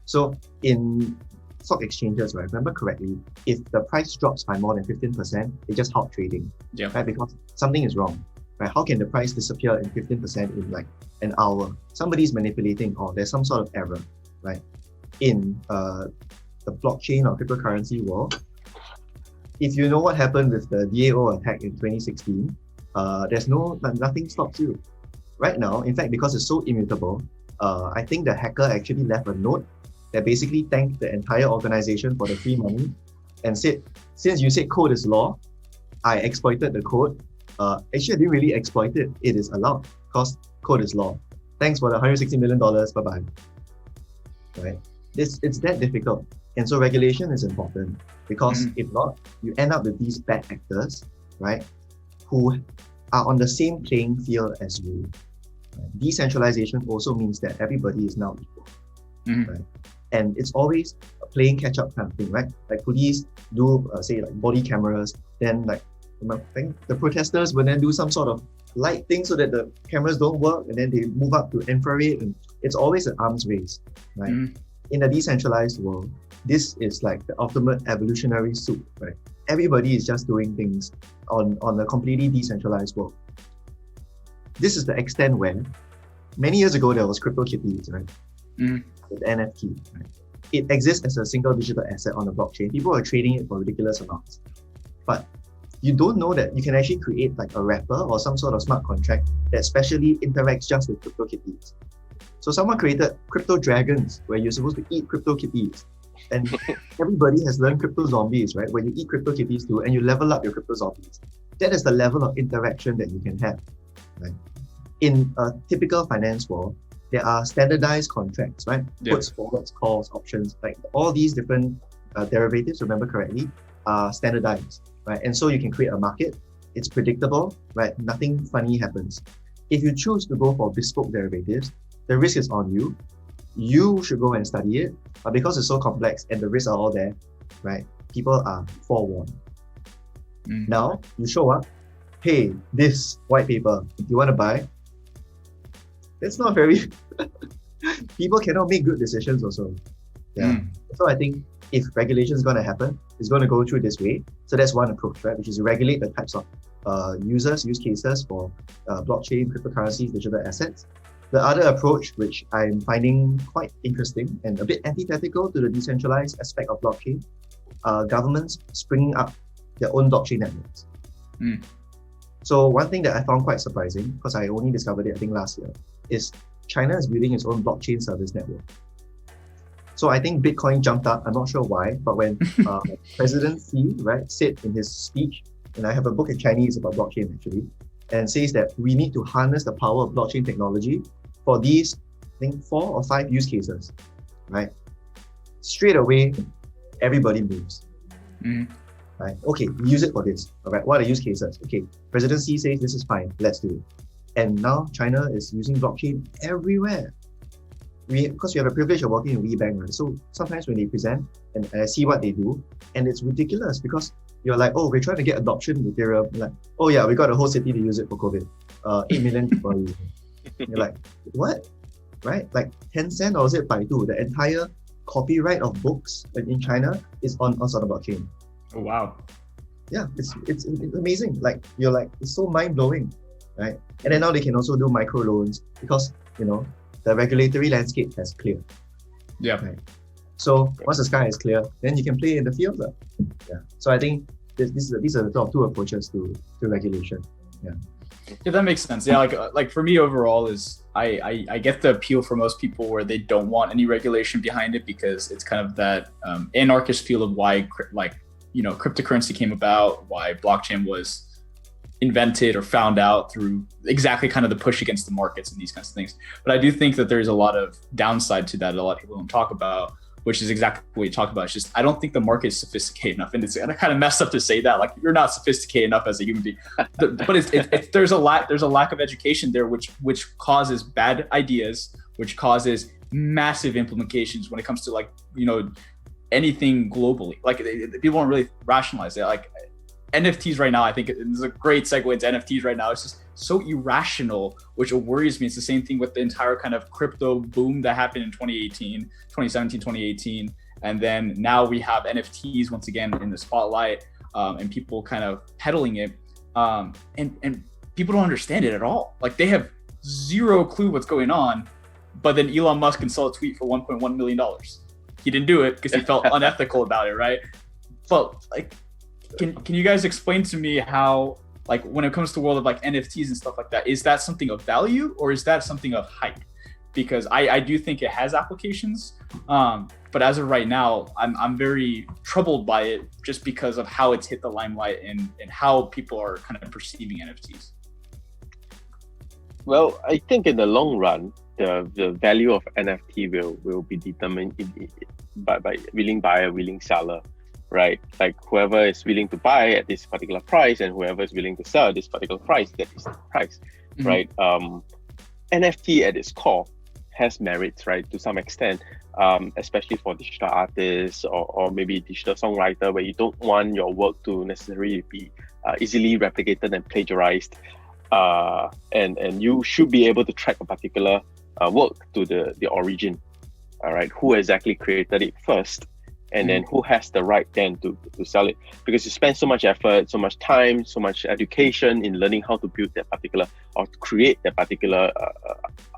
Speaker 1: So in stock exchanges, right, remember correctly, if the price drops by more than 15%, they just halt trading, right? Because something is wrong, right? How can the price disappear in 15% in like an hour? Somebody's manipulating, or there's some sort of error, right? In the blockchain or cryptocurrency world, if you know what happened with the DAO attack in 2016, nothing stops you. Right now, in fact, because it's so immutable, I think the hacker actually left a note that basically thanked the entire organization for the free money and said, since you said code is law, I exploited the code. Actually, I didn't really exploit it. It is allowed because code is law. Thanks for the $160 million. Bye-bye. Right? It's that difficult. And so regulation is important because if not, you end up with these bad actors, right, who are on the same playing field as you. Right? Decentralization also means that everybody is now equal. Right? And it's always a playing catch-up kind of thing, right? Like police do, say, like body cameras, then like I think the protesters will then do some sort of light things so that the cameras don't work, and then they move up to infrared, and it's always an arms race, right? In a decentralized world, this is like the ultimate evolutionary soup, right? Everybody is just doing things on a completely decentralized world. This is the extent where many years ago there was CryptoKitties, right? With NFT, right? It exists as a single digital asset on the blockchain. People are trading it for ridiculous amounts. But you don't know that you can actually create like a wrapper or some sort of smart contract that specially interacts just with CryptoKitties. So someone created crypto dragons where you're supposed to eat CryptoKitties. And everybody has learned crypto zombies, right? When you eat CryptoKitties too and you level up your crypto zombies, that is the level of interaction that you can have, right? In a typical finance world, there are standardized contracts, right? Puts, forwards, calls, options, like all these different derivatives, remember correctly, are standardized, right? And so you can create a market. It's predictable, right? Nothing funny happens. If you choose to go for bespoke derivatives, the risk is on you. You should go and study it, but because it's so complex and the risks are all there, right? People are forewarned. Now you show up, hey, this white paper, do you want to buy? It's not very, people cannot make good decisions also. So I think if regulation is going to happen, it's going to go through this way. So that's one approach, right? Which is to regulate the types of use cases for blockchain, cryptocurrencies, digital assets. The other approach, which I'm finding quite interesting and a bit antithetical to the decentralized aspect of blockchain, governments springing up their own blockchain networks. So one thing that I found quite surprising, because I only discovered it I think last year, is China is building its own blockchain service network. So I think Bitcoin jumped up, I'm not sure why, but when President Xi, right, said in his speech, and I have a book in Chinese about blockchain actually, and says that we need to harness the power of blockchain technology for these, I think 4 or 5 use cases, right? Straight away, everybody moves. Right? Okay, use it for this. All right, what are use cases? Okay, President Xi says this is fine, let's do it. And now China is using blockchain everywhere. Because we have the privilege of working in WeBank, right? So sometimes when they present and I see what they do, and it's ridiculous because you're like, oh, we're trying to get adoption in Ethereum. Like, oh yeah, we got a whole city to use it for COVID. 8 million people are using it. You're like, what? Right? Like Tencent or is it Baidu? The entire copyright of books in China is on the blockchain.
Speaker 3: Oh wow.
Speaker 1: Yeah, it's amazing. Like you're like, it's so mind-blowing, right? And then now they can also do microloans because, you know, the regulatory landscape has cleared.
Speaker 3: Yeah.
Speaker 1: Right. So once the sky is clear, then you can play in the field. Yeah. So I think these are the top 2 approaches to regulation. Yeah.
Speaker 3: Yeah, that makes sense. Yeah, like for me overall is I get the appeal for most people where they don't want any regulation behind it because it's kind of that anarchist feel of why cryptocurrency came about, why blockchain was invented or found out through exactly kind of the push against the markets and these kinds of things. But I do think that there's a lot of downside to that a lot of people don't talk about, which is exactly what you talk about. It's just, I don't think the market is sophisticated enough. And it's kind of messed up to say that, like you're not sophisticated enough as a human being, but there's a lack of education there, which causes bad ideas, which causes massive implications when it comes to anything globally. Like people don't really rationalize it. Like NFTs right now, I think this is a great segue into NFTs right now. It's just so irrational, which worries me. It's the same thing with the entire kind of crypto boom that happened in 2017, 2018. And then now we have NFTs once again in the spotlight and people kind of peddling it. And people don't understand it at all. Like they have zero clue what's going on, but then Elon Musk can sell a tweet for $1.1 million. He didn't do it because he felt unethical about it, right? But like, can you guys explain to me how, like, when it comes to the world of like NFTs and stuff like that, is that something of value or is that something of hype? Because I do think it has applications, but as of right now, I'm very troubled by it just because of how it's hit the limelight and how people are kind of perceiving NFTs.
Speaker 2: Well, I think in the long run, the value of NFT will be determined by willing buyer, willing seller. Right, like whoever is willing to buy at this particular price and whoever is willing to sell at this particular price, that is the price, right? NFT at its core has merits, right, to some extent, especially for digital artists or maybe digital songwriter, where you don't want your work to necessarily be easily replicated and plagiarized. and you should be able to track a particular work to the origin. All right, who exactly created it first, and then who has the right then to sell it, because you spend so much effort, so much time, so much education in learning how to build that particular or to create that particular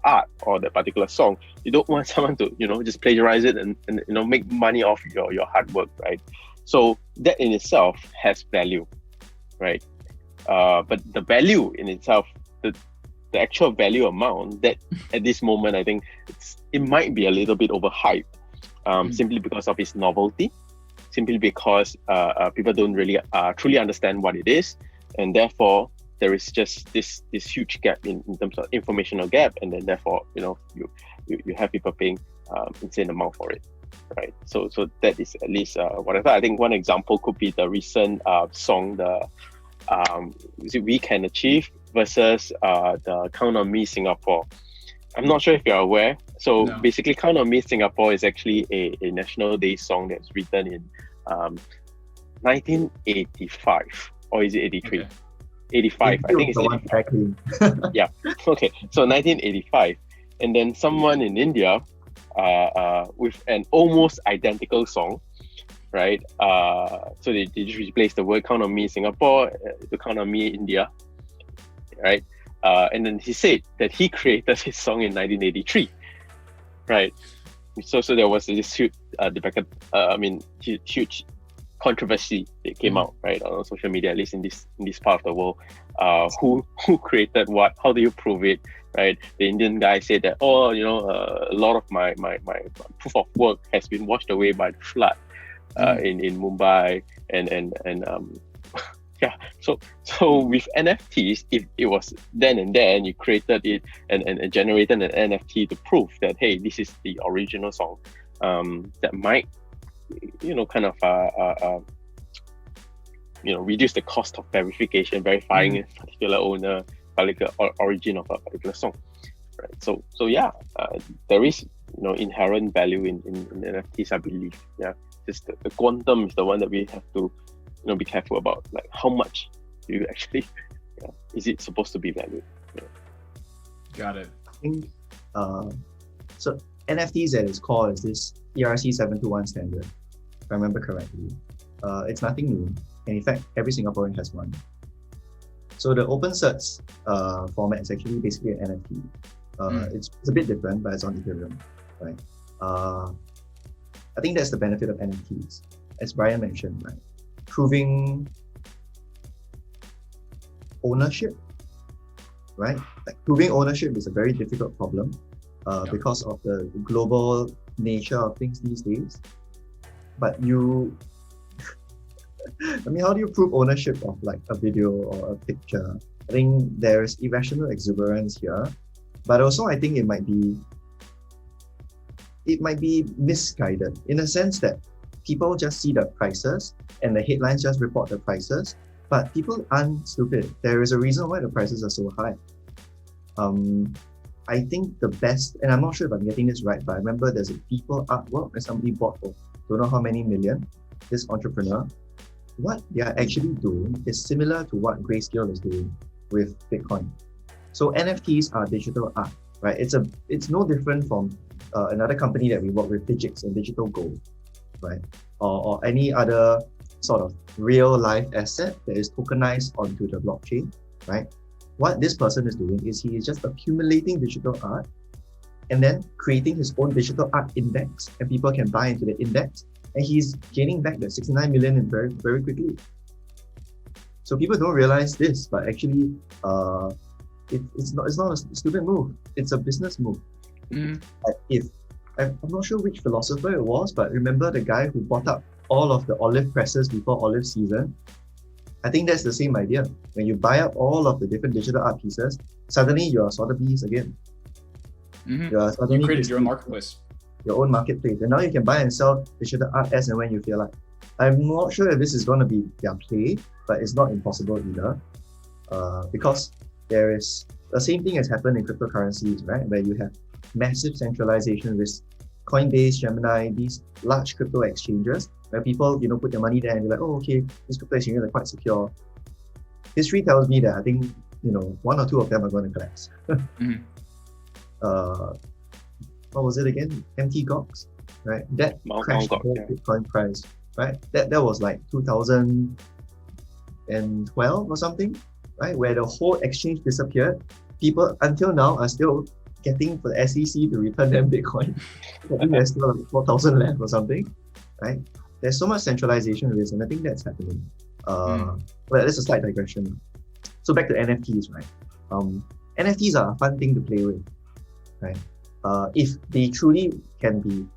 Speaker 2: art or that particular song. You don't want someone to just plagiarize it and make money off your hard work, right? So that in itself has value, right? But the value in itself, the actual value amount, that at this moment I think it might be a little bit overhyped. Simply because of its novelty, simply because people don't really truly understand what it is, and therefore there is just this huge gap in terms of informational gap, and then therefore you have people paying insane amount for it, right? So that is at least what I thought. I think one example could be the recent song, the We Can Achieve versus the Count on Me Singapore. I'm not sure if you're aware. So basically, Count on Me Singapore is actually a National Day song that's written in 1985, or is it 83? Okay. 85. I think it's 85. Yeah. Okay. So 1985, and then someone in India with an almost identical song, right? So they just replaced the word "Count on Me Singapore" to "Count on Me India," right? And then he said that he created his song in 1983, right? So there was this huge huge controversy that came out, right, on social media, at least in this part of the world. Who created what? How do you prove it, right? The Indian guy said that, a lot of my proof of work has been washed away by the flood in Mumbai, and yeah. So with NFTs, if it was then and there, and you created it and generated an NFT to prove that, hey, this is the original song, that might, kind of reduce the cost of verifying a particular owner, particular origin of a particular song, right? So yeah, there is inherent value in NFTs, I believe. Yeah, just the quantum is the one that we have to be careful about, like how much do you actually is it supposed to be valued.
Speaker 3: Got it.
Speaker 1: I think so NFTs at its core is this ERC 721 standard, if I remember correctly. It's nothing new, and in fact every Singaporean has one. So the open certs format is actually basically an NFT. It's a bit different, but it's on Ethereum, right? I think that's the benefit of NFTs, as Brian mentioned, right? Proving ownership, right? Like proving ownership is a very difficult problem because of the global nature of things these days. But how do you prove ownership of like a video or a picture? I think there's irrational exuberance here, but also I think it might be misguided in a sense that people just see the prices and the headlines just report the prices, but people aren't stupid. There is a reason why the prices are so high. I think the best, and I'm not sure if I'm getting this right, but I remember there's a people artwork that somebody bought for don't know how many million, this entrepreneur. What they are actually doing is similar to what Grayscale is doing with Bitcoin. So NFTs are digital art, right? It's no different from another company that we work with, Digix and Digital Gold, right? Or any other sort of real life asset that is tokenized onto the blockchain, right? What this person is doing is he is just accumulating digital art and then creating his own digital art index, and people can buy into the index, and he's gaining back the 69 million in very, very quickly. So people don't realize this, but actually it's not a stupid move. It's a business move. I'm not sure which philosopher it was, but remember the guy who bought up all of the olive presses before olive season? I think that's the same idea. When you buy up all of the different digital art pieces, suddenly you're Sotheby's again.
Speaker 3: You created your own marketplace.
Speaker 1: Your own marketplace. And now you can buy and sell digital art as and when you feel like. I'm not sure if this is going to be their play, but it's not impossible either. Because there is the same thing has happened in cryptocurrencies, right? Where you have massive centralization risk. Coinbase, Gemini, these large crypto exchanges, where people, put their money there and be like, oh, okay, these crypto exchanges are quite secure. History tells me that I think one or two of them are going to collapse.
Speaker 3: Mm-hmm.
Speaker 1: What was it again? MT Gox, right? That crashed the whole Bitcoin price, right? That was like 2012 or something, right? Where the whole exchange disappeared. People until now are still getting for the SEC to return them Bitcoin. I think there's still like 4,000 left or something, right? There's so much centralization risk, and I think that's happening. Well, that's a slight digression. So back to NFTs, right? NFTs are a fun thing to play with, right? If they truly can be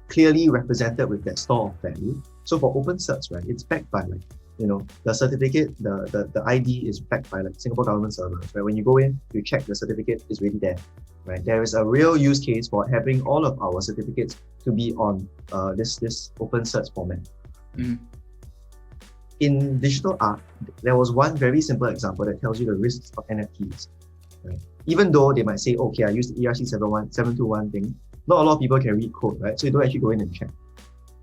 Speaker 1: clearly represented with that store of value. So for open certs, right, it's backed by like, the certificate, the ID is backed by like Singapore government servers, right? When you go in, you check the certificate is really there, right? There is a real use case for having all of our certificates to be on this open certs format.
Speaker 3: Mm.
Speaker 1: In digital art, there was one very simple example that tells you the risks of NFTs. Right? Even though they might say, okay, I used the ERC 721 thing, not a lot of people can read code, right? So you don't actually go in and check.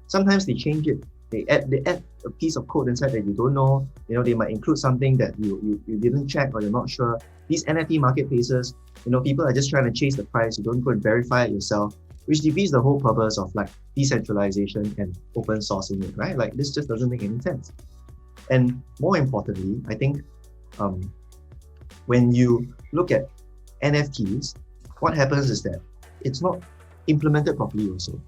Speaker 1: Sometimes they change it. They add a piece of code inside that you don't know. They might include something that you didn't check or you're not sure. These NFT marketplaces, people are just trying to chase the price. You don't go and verify it yourself, which defeats the whole purpose of like decentralization and open sourcing it, right? Like this just doesn't make any sense. And more importantly, I think when you look at NFTs, what happens is that it's not implemented properly also.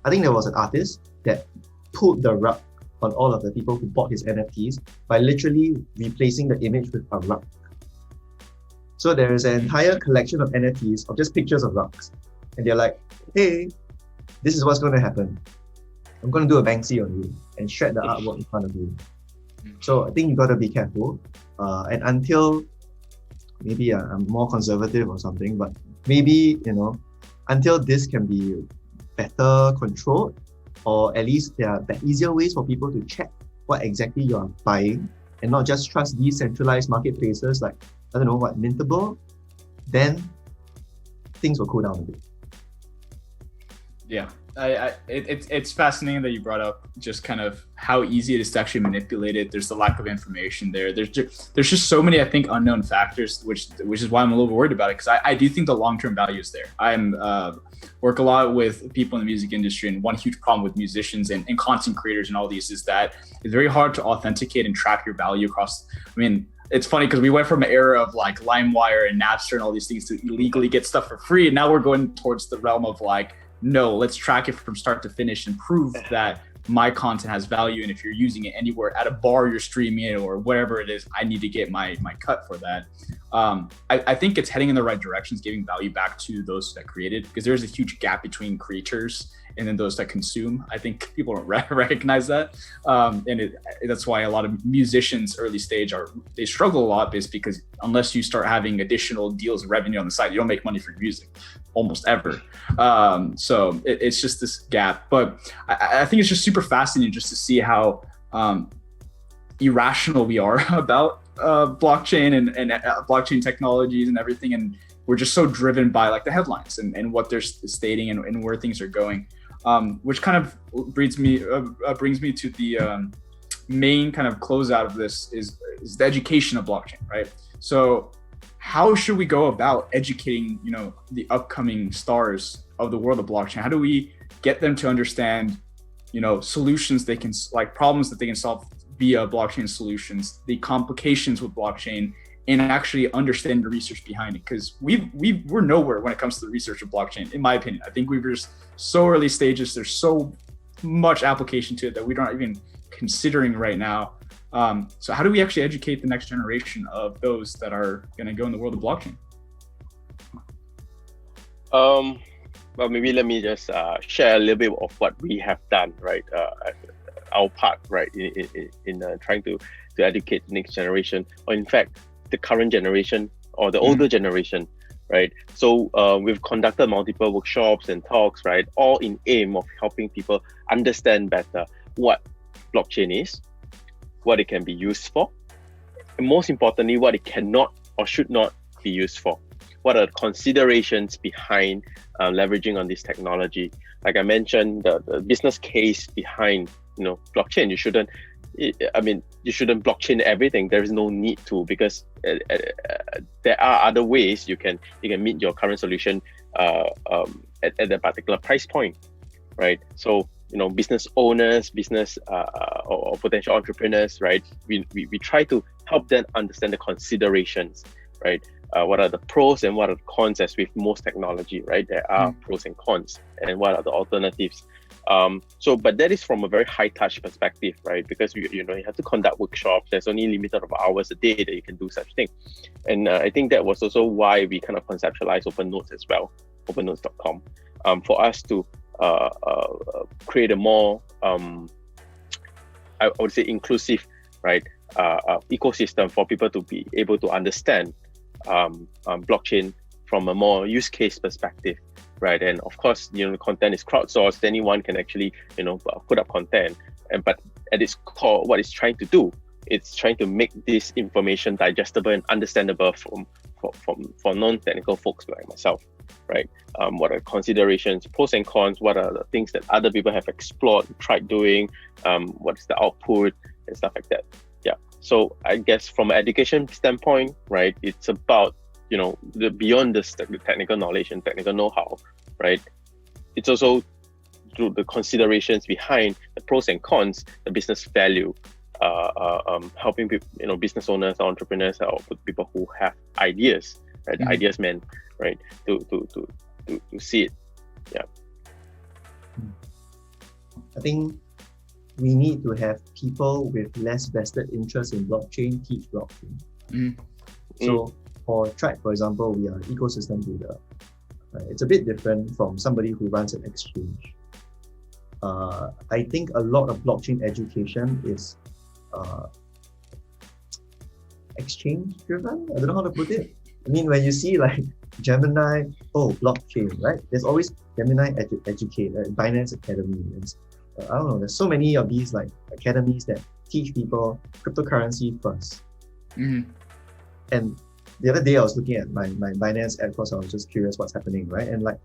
Speaker 1: I think there was an artist that pulled the rug on all of the people who bought his NFTs by literally replacing the image with a rug. So there is an entire collection of NFTs of just pictures of rugs. And they're like, hey, this is what's going to happen. I'm going to do a Banksy on you and shred the artwork in front of you. So I think you got to be careful. And until maybe I'm more conservative or something, but maybe, until this can be better controlled, or at least there are easier ways for people to check what exactly you are buying and not just trust decentralized marketplaces like, I don't know, what, Mintable, then things will cool down a bit.
Speaker 3: Yeah, it's fascinating that you brought up just kind of how easy it is to actually manipulate it. There's the lack of information there. There's just so many, I think, unknown factors, which is why I'm a little bit worried about it, because I do think the long-term value is there. I'm work a lot with people in the music industry, and one huge problem with musicians and content creators and all these is that it's very hard to authenticate and track your value across. I mean, it's funny because we went from an era of like LimeWire and Napster and all these things to illegally get stuff for free, and now we're going towards the realm of like, no, let's track it from start to finish and prove that my content has value. And if you're using it anywhere at a bar, you're streaming it or whatever it is, I need to get my cut for that. I think it's heading in the right direction, giving value back to those that created, because there's a huge gap between creators and then those that consume. I think people don't recognize that. That's why a lot of musicians early stage they struggle a lot, because unless you start having additional deals and revenue on the side, you don't make money for your music almost ever. So it's just this gap. But I think it's just super fascinating just to see how irrational we are about blockchain and blockchain technologies and everything. And we're just so driven by like the headlines and what they're stating and where things are going. Which kind of brings me to the main kind of closeout of this is the education of blockchain, right? So how should we go about educating, the upcoming stars of the world of blockchain? How do we get them to understand, solutions they can, like problems that they can solve via blockchain solutions, the complications with blockchain, and actually understand the research behind it? Because we're nowhere when it comes to the research of blockchain, in my opinion. I think we're just so early stages. There's so much application to it that we're not even considering right now. So how do we actually educate the next generation of those that are going to go in the world of blockchain?
Speaker 2: Well, maybe let me just share a little bit of what we have done, right? Our part, right, in trying to educate the next generation, or in fact, the current generation or the older generation, right? So we've conducted multiple workshops and talks, right? All in aim of helping people understand better what blockchain is, what it can be used for, and most importantly, what it cannot or should not be used for. What are the considerations behind leveraging on this technology? Like I mentioned, the business case behind blockchain. You shouldn't I mean, you shouldn't blockchain everything. There is no need to, because there are other ways you can meet your current solution at a particular price point, right? So business owners, business or potential entrepreneurs, right? We try to help them understand the considerations, right? What are the pros and what are the cons? As with most technology, right? There are pros and cons, and what are the alternatives. But that is from a very high touch perspective, right? Because you have to conduct workshops. There's only limited of hours a day that you can do such thing. And I think that was also why we kind of conceptualized Open Notes as well, opennotes.com, for us to create a more, I would say, inclusive, right, ecosystem for people to be able to understand blockchain from a more use case perspective. Right, and of course, the content is crowdsourced. Anyone can actually, put up content. But at its core, what it's trying to do, it's trying to make this information digestible and understandable for non-technical folks like myself. Right, what are considerations, pros and cons? What are the things that other people have explored, tried doing? What's the output and stuff like that? Yeah. So I guess from an education standpoint, right, it's about beyond the technical knowledge and technical know-how, right? It's also through the considerations behind the pros and cons, the business value, helping people, business owners, entrepreneurs, or people who have ideas, right? Ideas men, right? To see it. Yeah.
Speaker 1: I think we need to have people with less vested interest in blockchain teach blockchain. So for Tribe, for example, we are an ecosystem builder. Right? It's a bit different from somebody who runs an exchange. I think a lot of blockchain education is exchange driven. I don't know how to put it. I mean, when you see like Gemini, blockchain, right? There's always Gemini Educate, Binance Academy. I don't know, there's so many of these like academies that teach people cryptocurrency first. And the other day I was looking at my Binance app because I was just curious what's happening, right? And like,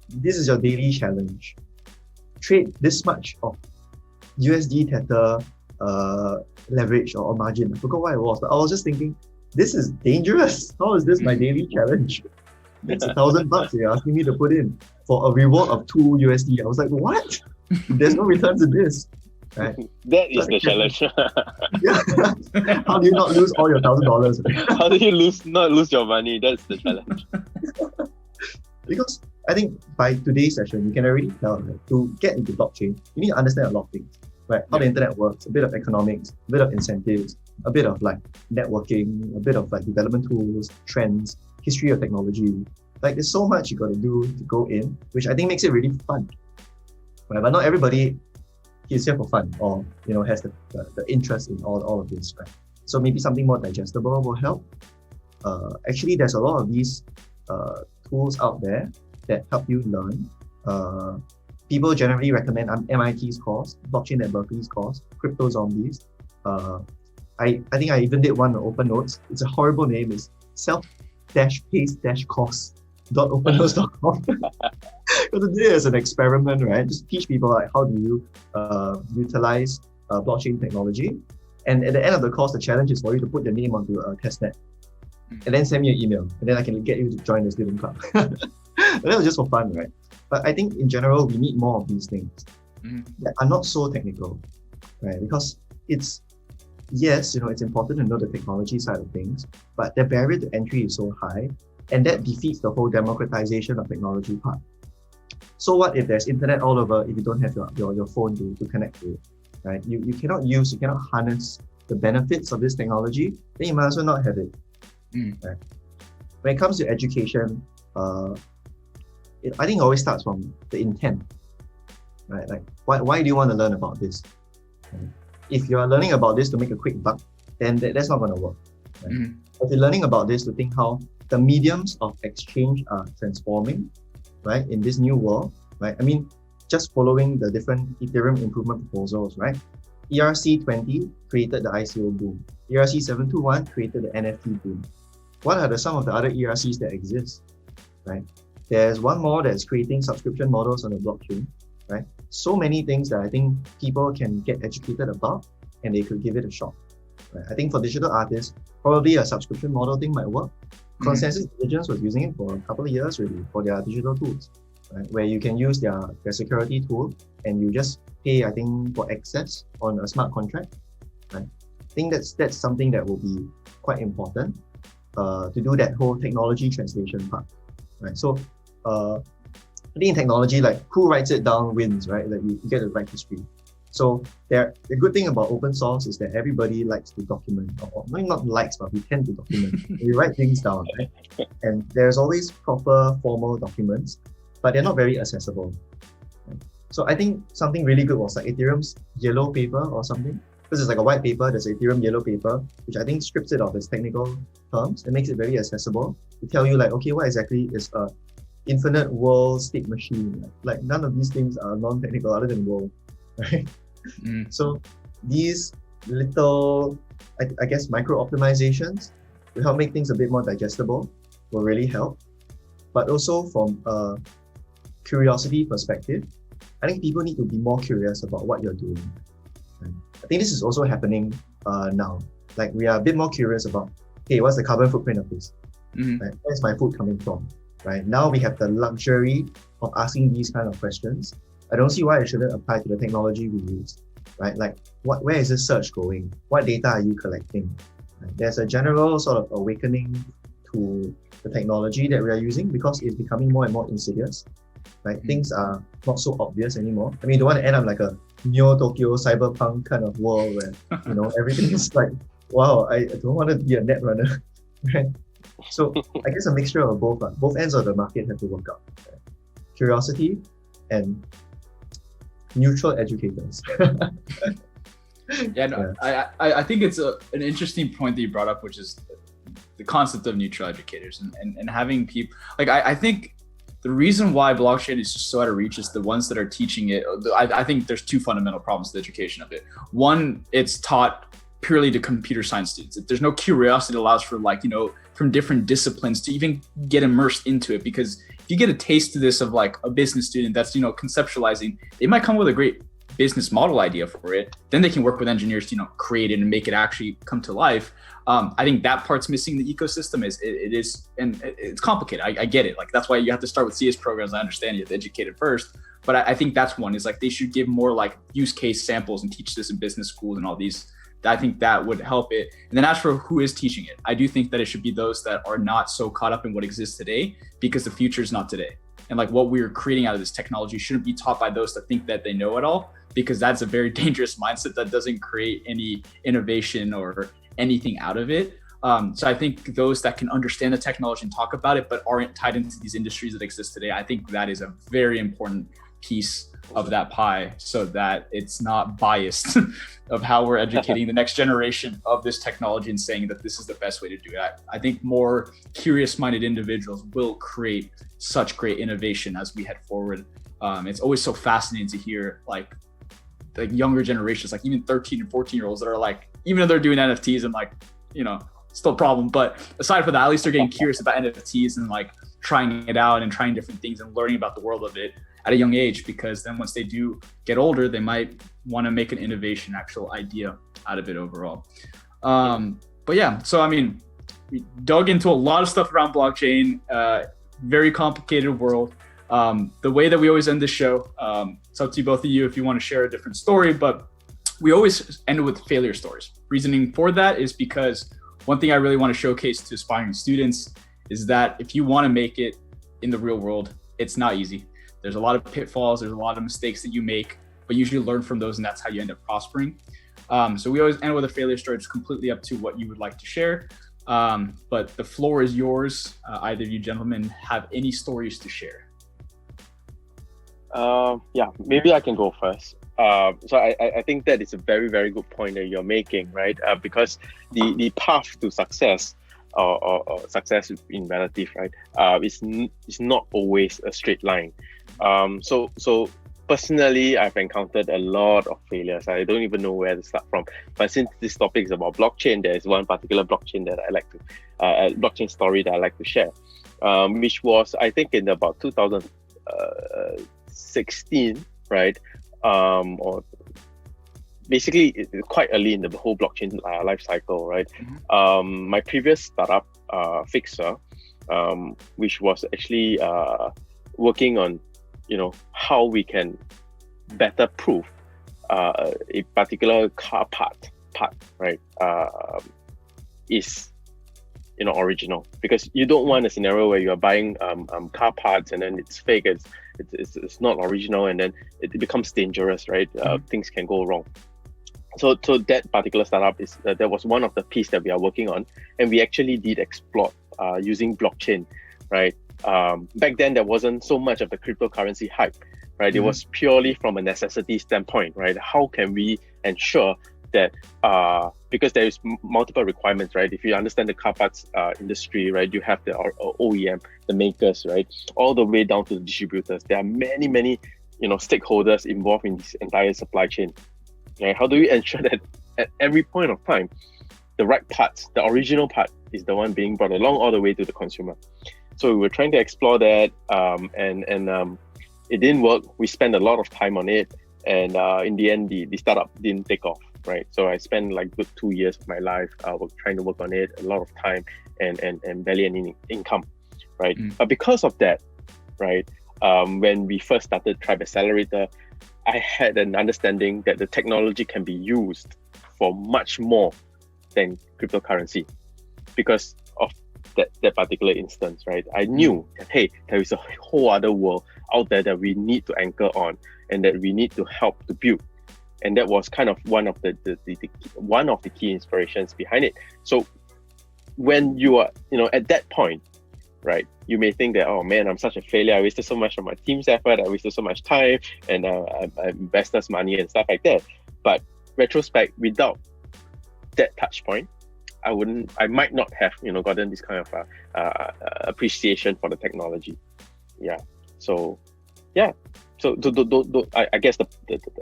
Speaker 1: this is your daily challenge. Trade this much of USD Tether leverage or margin. I forgot what it was, but I was just thinking, this is dangerous. How is this my daily challenge? It's $1,000 you're asking me to put in for a reward of 2 USD. I was like, what? There's no returns in this. Right?
Speaker 2: That is the challenge.
Speaker 1: Yeah. How do you not lose all your $1,000?
Speaker 2: How do you not lose your money? That's the challenge.
Speaker 1: Because I think by today's session, you can already tell that to get into blockchain, you need to understand a lot of things, right? How the internet works, a bit of economics, a bit of incentives, a bit of like networking, a bit of like development tools, trends, history of technology. Like there's so much you got to do to go in, which I think makes it really fun. Right? But not everybody is here for fun or has the interest in all of this, right? So maybe something more digestible will help. Actually, there's a lot of these tools out there that help you learn. People generally recommend MIT's course, Blockchain at Berkeley's course, Crypto Zombies. I think I even did one on Open Notes. It's a horrible name. It's self-pace-course.opennotes.com. Because it is an experiment, right? Just teach people like how do you utilize blockchain technology. And at the end of the course, the challenge is for you to put your name onto a testnet and then send me an email, and then I can get you to join the student club. But that was just for fun, right? But I think in general, we need more of these things that are not so technical, right? Because it's important to know the technology side of things, but the barrier to entry is so high, and that defeats the whole democratization of technology part. So what if there's internet all over if you don't have your phone to connect to it, right? You cannot harness the benefits of this technology, then you might as well not have it. Right? When it comes to education, I think it always starts from the intent, right? Like, why do you want to learn about this? Right? If you are learning about this to make a quick buck, then that's not going to work. Right? If you're learning about this to think how the mediums of exchange are transforming, right, in this new world, right? I mean, just following the different Ethereum improvement proposals, right? ERC20 created the ICO boom. ERC721 created the NFT boom. What are some of the other ERCs that exist, right? There's one more that's creating subscription models on the blockchain. right? So many things that I think people can get educated about and they could give it a shot. Right? I think for digital artists, probably a subscription model thing might work. Consensus Diligence was using it for a couple of years really for their digital tools, right? Where you can use their security tool and you just pay, I think, for access on a smart contract. Right? I think that's something that will be quite important to do that whole technology translation part. Right? So I think in technology, like who writes it down wins, right? Like you get the right history. So the good thing about open source is that everybody likes to document, or not likes, but we tend to document. We write things down, right? And there's always proper formal documents, but they're not very accessible. Right? So I think something really good was like Ethereum's yellow paper or something. Because it's like a white paper, there's Ethereum yellow paper, which I think strips it of its technical terms and makes it very accessible to tell you like, okay, what exactly is a infinite world state machine? Like none of these things are non-technical other than world, right? So these little, I guess, micro optimizations to help make things a bit more digestible will really help. But also from a curiosity perspective, I think people need to be more curious about what you're doing. Right? I think this is also happening now. Like we are a bit more curious about, hey, what's the carbon footprint of this? Right? Where's my food coming from? Right? Now we have the luxury of asking these kind of questions. I don't see why it shouldn't apply to the technology we use, right? Like, where is this search going? What data are you collecting? Right? There's a general sort of awakening to the technology that we are using because it's becoming more and more insidious, right? Things are not so obvious anymore. I mean, you don't want to end up like a Neo-Tokyo cyberpunk kind of world where, everything is like, wow, I don't want to be a net runner, right? So I guess a mixture of both ends of the market have to work out. Right? Curiosity and neutral educators.
Speaker 3: I think it's an interesting point that you brought up, which is the concept of neutral educators and having people like I think the reason why blockchain is just so out of reach is the ones that are teaching it. I think there's two fundamental problems with the education of it. One, it's taught purely to computer science students. There's no curiosity that allows for from different disciplines to even get immersed into it, because if you get a taste of this of like a business student that's conceptualizing, they might come with a great business model idea for it. Then they can work with engineers to create it and make it actually come to life. I think that part's missing in the ecosystem. It's complicated. I get it. Like that's why you have to start with CS programs. I understand you have to educate it first, but I think that's one is like they should give more like use case samples and teach this in business schools and all these. I think that would help it. And then as for who is teaching it, I do think that it should be those that are not so caught up in what exists today, because the future is not today. And like what we're creating out of this technology shouldn't be taught by those that think that they know it all, because that's a very dangerous mindset that doesn't create any innovation or anything out of it. So I think those that can understand the technology and talk about it, but aren't tied into these industries that exist today, I think that is a very important piece of that pie, so that it's not biased of how we're educating the next generation of this technology and saying that this is the best way to do it. I think more curious-minded individuals will create such great innovation as we head forward. It's always so fascinating to hear like younger generations, like even 13 and 14-year-olds that are like, even though they're doing NFTs and like, still a problem. But aside from that, at least they're getting curious about NFTs and like trying it out and trying different things and learning about the world of it at a young age, because then once they do get older, they might want to make an innovation, actual idea out of it overall. But yeah, so I mean, we dug into a lot of stuff around blockchain, very complicated world. The way that we always end the show, it's up to both of you if you want to share a different story, but we always end with failure stories. Reasoning for that is because one thing I really want to showcase to aspiring students is that if you want to make it in the real world, it's not easy. There's a lot of pitfalls, there's a lot of mistakes that you make, but you usually learn from those, and that's how you end up prospering. So we always end with a failure story. It's completely up to what you would like to share. But the floor is yours. Either of you gentlemen have any stories to share?
Speaker 2: Yeah, maybe I can go first. So I think that is a very, very good point that you're making, right? Because the path to success or success in relative, right, is not always a straight line. So personally, I've encountered a lot of failures. I don't even know where to start from. But since this topic is about blockchain, there is one particular blockchain that I like to, blockchain story that I like to share, which was, I think, in about 2016. right? Or basically quite early in the whole blockchain life cycle, right? My previous startup, Fixer, which was actually working on, how we can better prove a particular car part, right, is original, because you don't want a scenario where you are buying car parts and then it's fake, it's not original, and then it becomes dangerous, right? Things can go wrong. So that particular startup that was one of the pieces that we are working on, and we actually did explore using blockchain, right? Back then there wasn't so much of the cryptocurrency hype, right? It was purely from a necessity standpoint, right? How can we ensure that because there is multiple requirements, right? If you understand the car parts industry, right, you have the OEM, the makers, right, all the way down to the distributors. There are many stakeholders involved in this entire supply chain. Right? How do we ensure that at every point of time, the right parts, the original part, is the one being brought along all the way to the consumer? So we were trying to explore that, and it didn't work. We spent a lot of time on it, and in the end, the startup didn't take off. Right, so I spent like good 2 years of my life trying to work on it, a lot of time and barely any income, right? But because of that, right, when we first started Tribe Accelerator, I had an understanding that the technology can be used for much more than cryptocurrency because of that particular instance, right? I knew that, hey, there is a whole other world out there that we need to anchor on and that we need to help to build. And that was kind of one of the key inspirations behind it. So when you are, at that point, right, you may think that, oh man, I'm such a failure. I wasted so much of my team's effort. I wasted so much time, and I invested money and stuff like that. But retrospect, without that touch point, I might not have, gotten this kind of appreciation for the technology. Yeah. So, yeah. So I guess the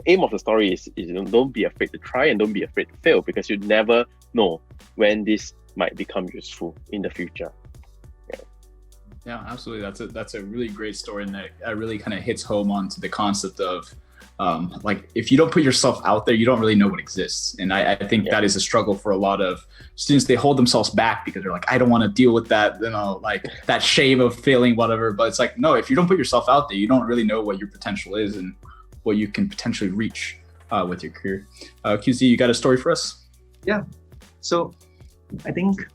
Speaker 2: aim of the story is don't be afraid to try and don't be afraid to fail, because you never know when this might become useful in the future.
Speaker 3: Yeah, absolutely. That's a really great story, and that really kind of hits home onto the concept of like, if you don't put yourself out there, you don't really know what exists. And I think that is a struggle for a lot of students. They hold themselves back because they're like, I don't want to deal with that, like that shame of failing, whatever. But it's like, no, if you don't put yourself out there, you don't really know what your potential is and what you can potentially reach with your career. QZ, you got a story for us?
Speaker 1: Yeah. So I think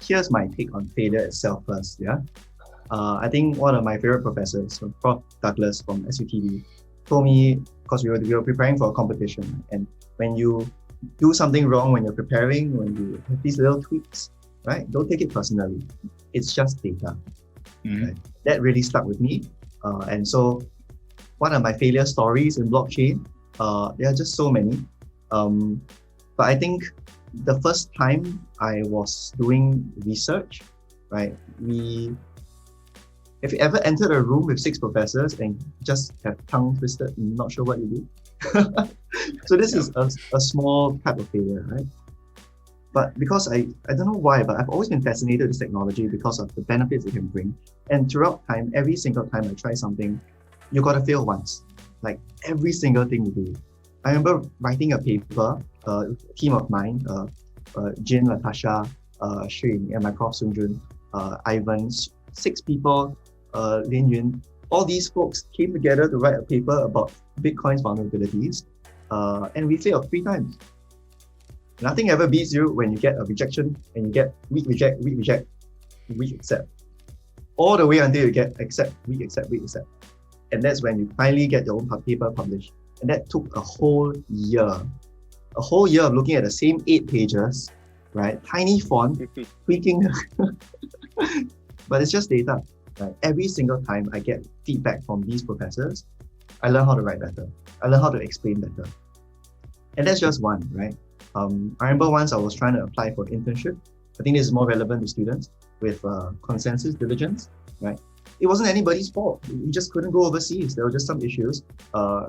Speaker 1: here's my take on failure itself first. Yeah. I think one of my favorite professors, Prof. Douglas from SUTD, told me, because we were preparing for a competition, and when you do something wrong when you're preparing, when you have these little tweaks, right, don't take it personally. It's just data. Right? That really stuck with me. And so one of my failure stories in blockchain, there are just so many. But I think the first time I was doing research, right, if you ever entered a room with 6 professors and just have tongue twisted and not sure what you do. So this is a small type of failure, right? But because I don't know why, but I've always been fascinated with this technology because of the benefits it can bring. And throughout time, every single time I try something, you got to fail once. Like every single thing you do. I remember writing a paper, a team of mine, Jin, Natasha, Qing, and my prof Sunjun, Ivan, 6 people, Lin Yun, all these folks came together to write a paper about Bitcoin's vulnerabilities, and we failed 3 times. Nothing ever beats you when you get a rejection and you get weak reject, weak reject, weak accept, all the way until you get accept, weak accept, weak accept. And that's when you finally get your own paper published. And that took a whole year of looking at the same 8 pages, right? Tiny font, tweaking. But it's just data. Right? Every single time I get feedback from these professors, I learn how to write better. I learn how to explain better. And that's just one, right? I remember once I was trying to apply for internship. I think this is more relevant to students with consensus diligence, right? It wasn't anybody's fault. We just couldn't go overseas. There were just some issues,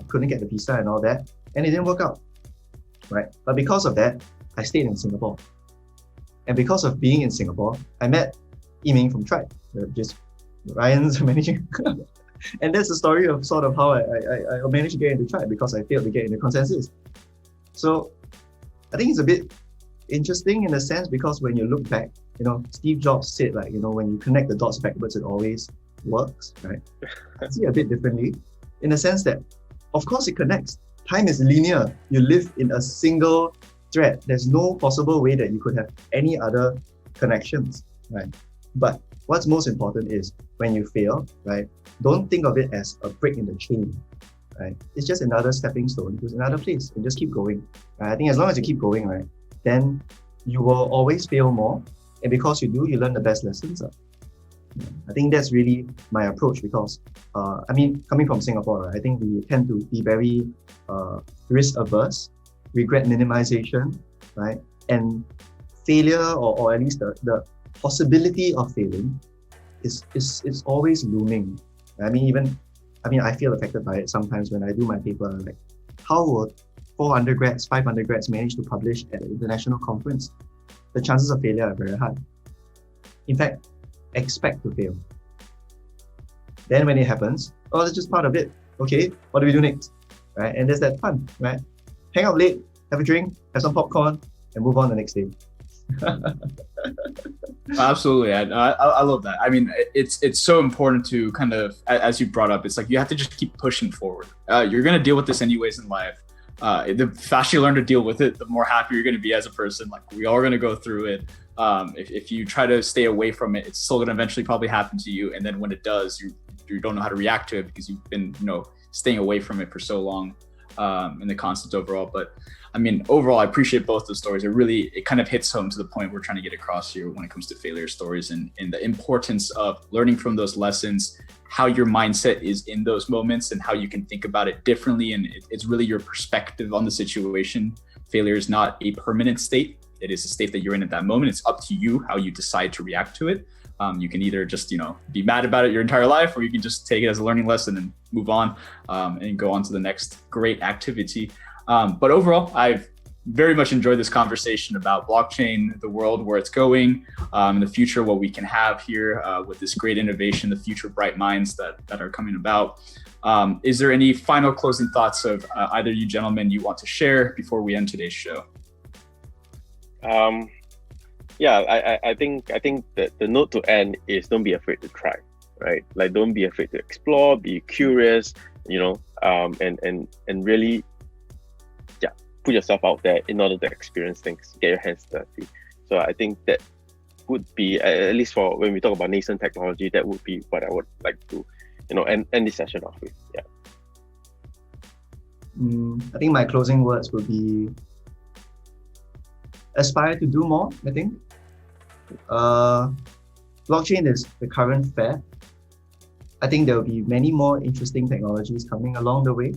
Speaker 1: couldn't get the visa and all that, and it didn't work out, right? But because of that, I stayed in Singapore. And because of being in Singapore, I met Yiming from Tribe, just Ryan's managing. And that's the story of sort of how I managed to get into Tribe, because I failed to get into consensus. So I think it's a bit interesting in a sense, because when you look back, Steve Jobs said, like, when you connect the dots backwards, it always works, right? I see it a bit differently in the sense that, of course, it connects. Time is linear. You live in a single thread. There's no possible way that you could have any other connections, right? But what's most important is when you fail, right? Don't think of it as a break in the chain, right? It's just another stepping stone to another place, and just keep going. Right? I think as long as you keep going, right, then you will always fail more. And because you do, you learn the best lessons. I think that's really my approach, because, coming from Singapore, right, I think we tend to be very risk averse, regret minimization, right? And failure, or at least the possibility of failing is always looming. I feel affected by it sometimes when I do my paper. Like, how will 4 undergrads, 5 undergrads manage to publish at an international conference? The chances of failure are very high. In fact, expect to fail. Then when it happens, that's just part of it. Okay, what do we do next? Right? And there's that fun, right? Hang out late, have a drink, have some popcorn, and move on the next day.
Speaker 3: Absolutely. I love that. I mean, it's so important to kind of, as you brought up, it's like you have to just keep pushing forward. You're going to deal with this anyways in life. The faster you learn to deal with it, the more happy you're going to be as a person. Like, we all are going to go through it. If you try to stay away from it, it's still going to eventually probably happen to you. And then when it does, you don't know how to react to it, because you've been, staying away from it for so long, in the concept overall. But I mean, overall, I appreciate both the stories. It kind of hits home to the point we're trying to get across here when it comes to failure stories, and the importance of learning from those lessons, how your mindset is in those moments, and how you can think about it differently. And it's really your perspective on the situation. Failure is not a permanent state. It is a state that you're in at that moment. It's up to you how you decide to react to it. You can either just, be mad about it your entire life, or you can just take it as a learning lesson and move on, and go on to the next great activity. But overall, I've very much enjoyed this conversation about blockchain, the world, where it's going, in the future, what we can have here, with this great innovation, the future bright minds that are coming about. Is there any final closing thoughts of either you gentlemen you want to share before we end today's show?
Speaker 2: I think that the note to end is, don't be afraid to try, right? Like, don't be afraid to explore, be curious, and really, put yourself out there in order to experience things, get your hands dirty. So I think that would be, at least for when we talk about nascent technology, that would be what I would like to, end this session off with. Yeah.
Speaker 1: I think my closing words would be, aspire to do more, I think. Blockchain is the current fad. I think there will be many more interesting technologies coming along the way.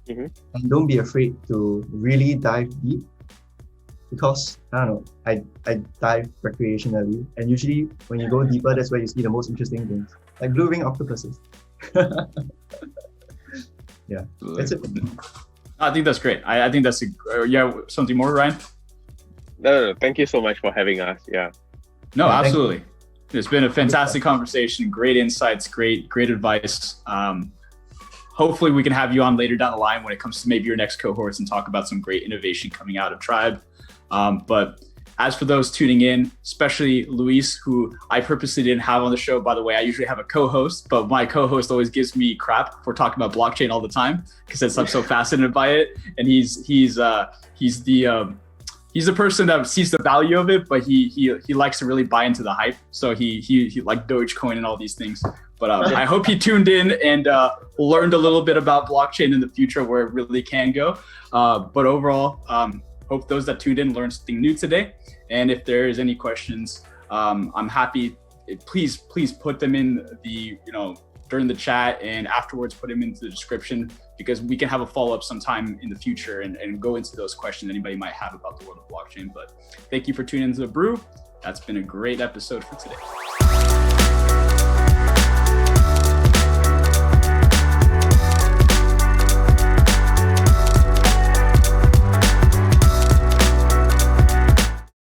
Speaker 2: Mm-hmm.
Speaker 1: And don't be afraid to really dive deep, because I dive recreationally, and usually when you go deeper, that's where you see the most interesting things, like blue ring octopuses. Yeah, that's it.
Speaker 3: I think that's great. I think that's something more, Ryan?
Speaker 2: No, thank you so much for having us. Yeah.
Speaker 3: No, absolutely. It's been a fantastic conversation, great insights, great advice. Hopefully we can have you on later down the line when it comes to maybe your next cohorts and talk about some great innovation coming out of Tribe. But as for those tuning in, especially Luis, who I purposely didn't have on the show, by the way, I usually have a co-host, but my co-host always gives me crap for talking about blockchain all the time, because I'm so fascinated by it. And he's the person that sees the value of it, but he likes to really buy into the hype. So he like Dogecoin and all these things. But I hope he tuned in and learned a little bit about blockchain in the future, where it really can go. But overall, hope those that tuned in learned something new today. And if there is any questions, I'm happy. Please put them in the, during the chat, and afterwards put them into the description, because we can have a follow-up sometime in the future and go into those questions anybody might have about the world of blockchain. But thank you for tuning into the Brew. That's been a great episode for today.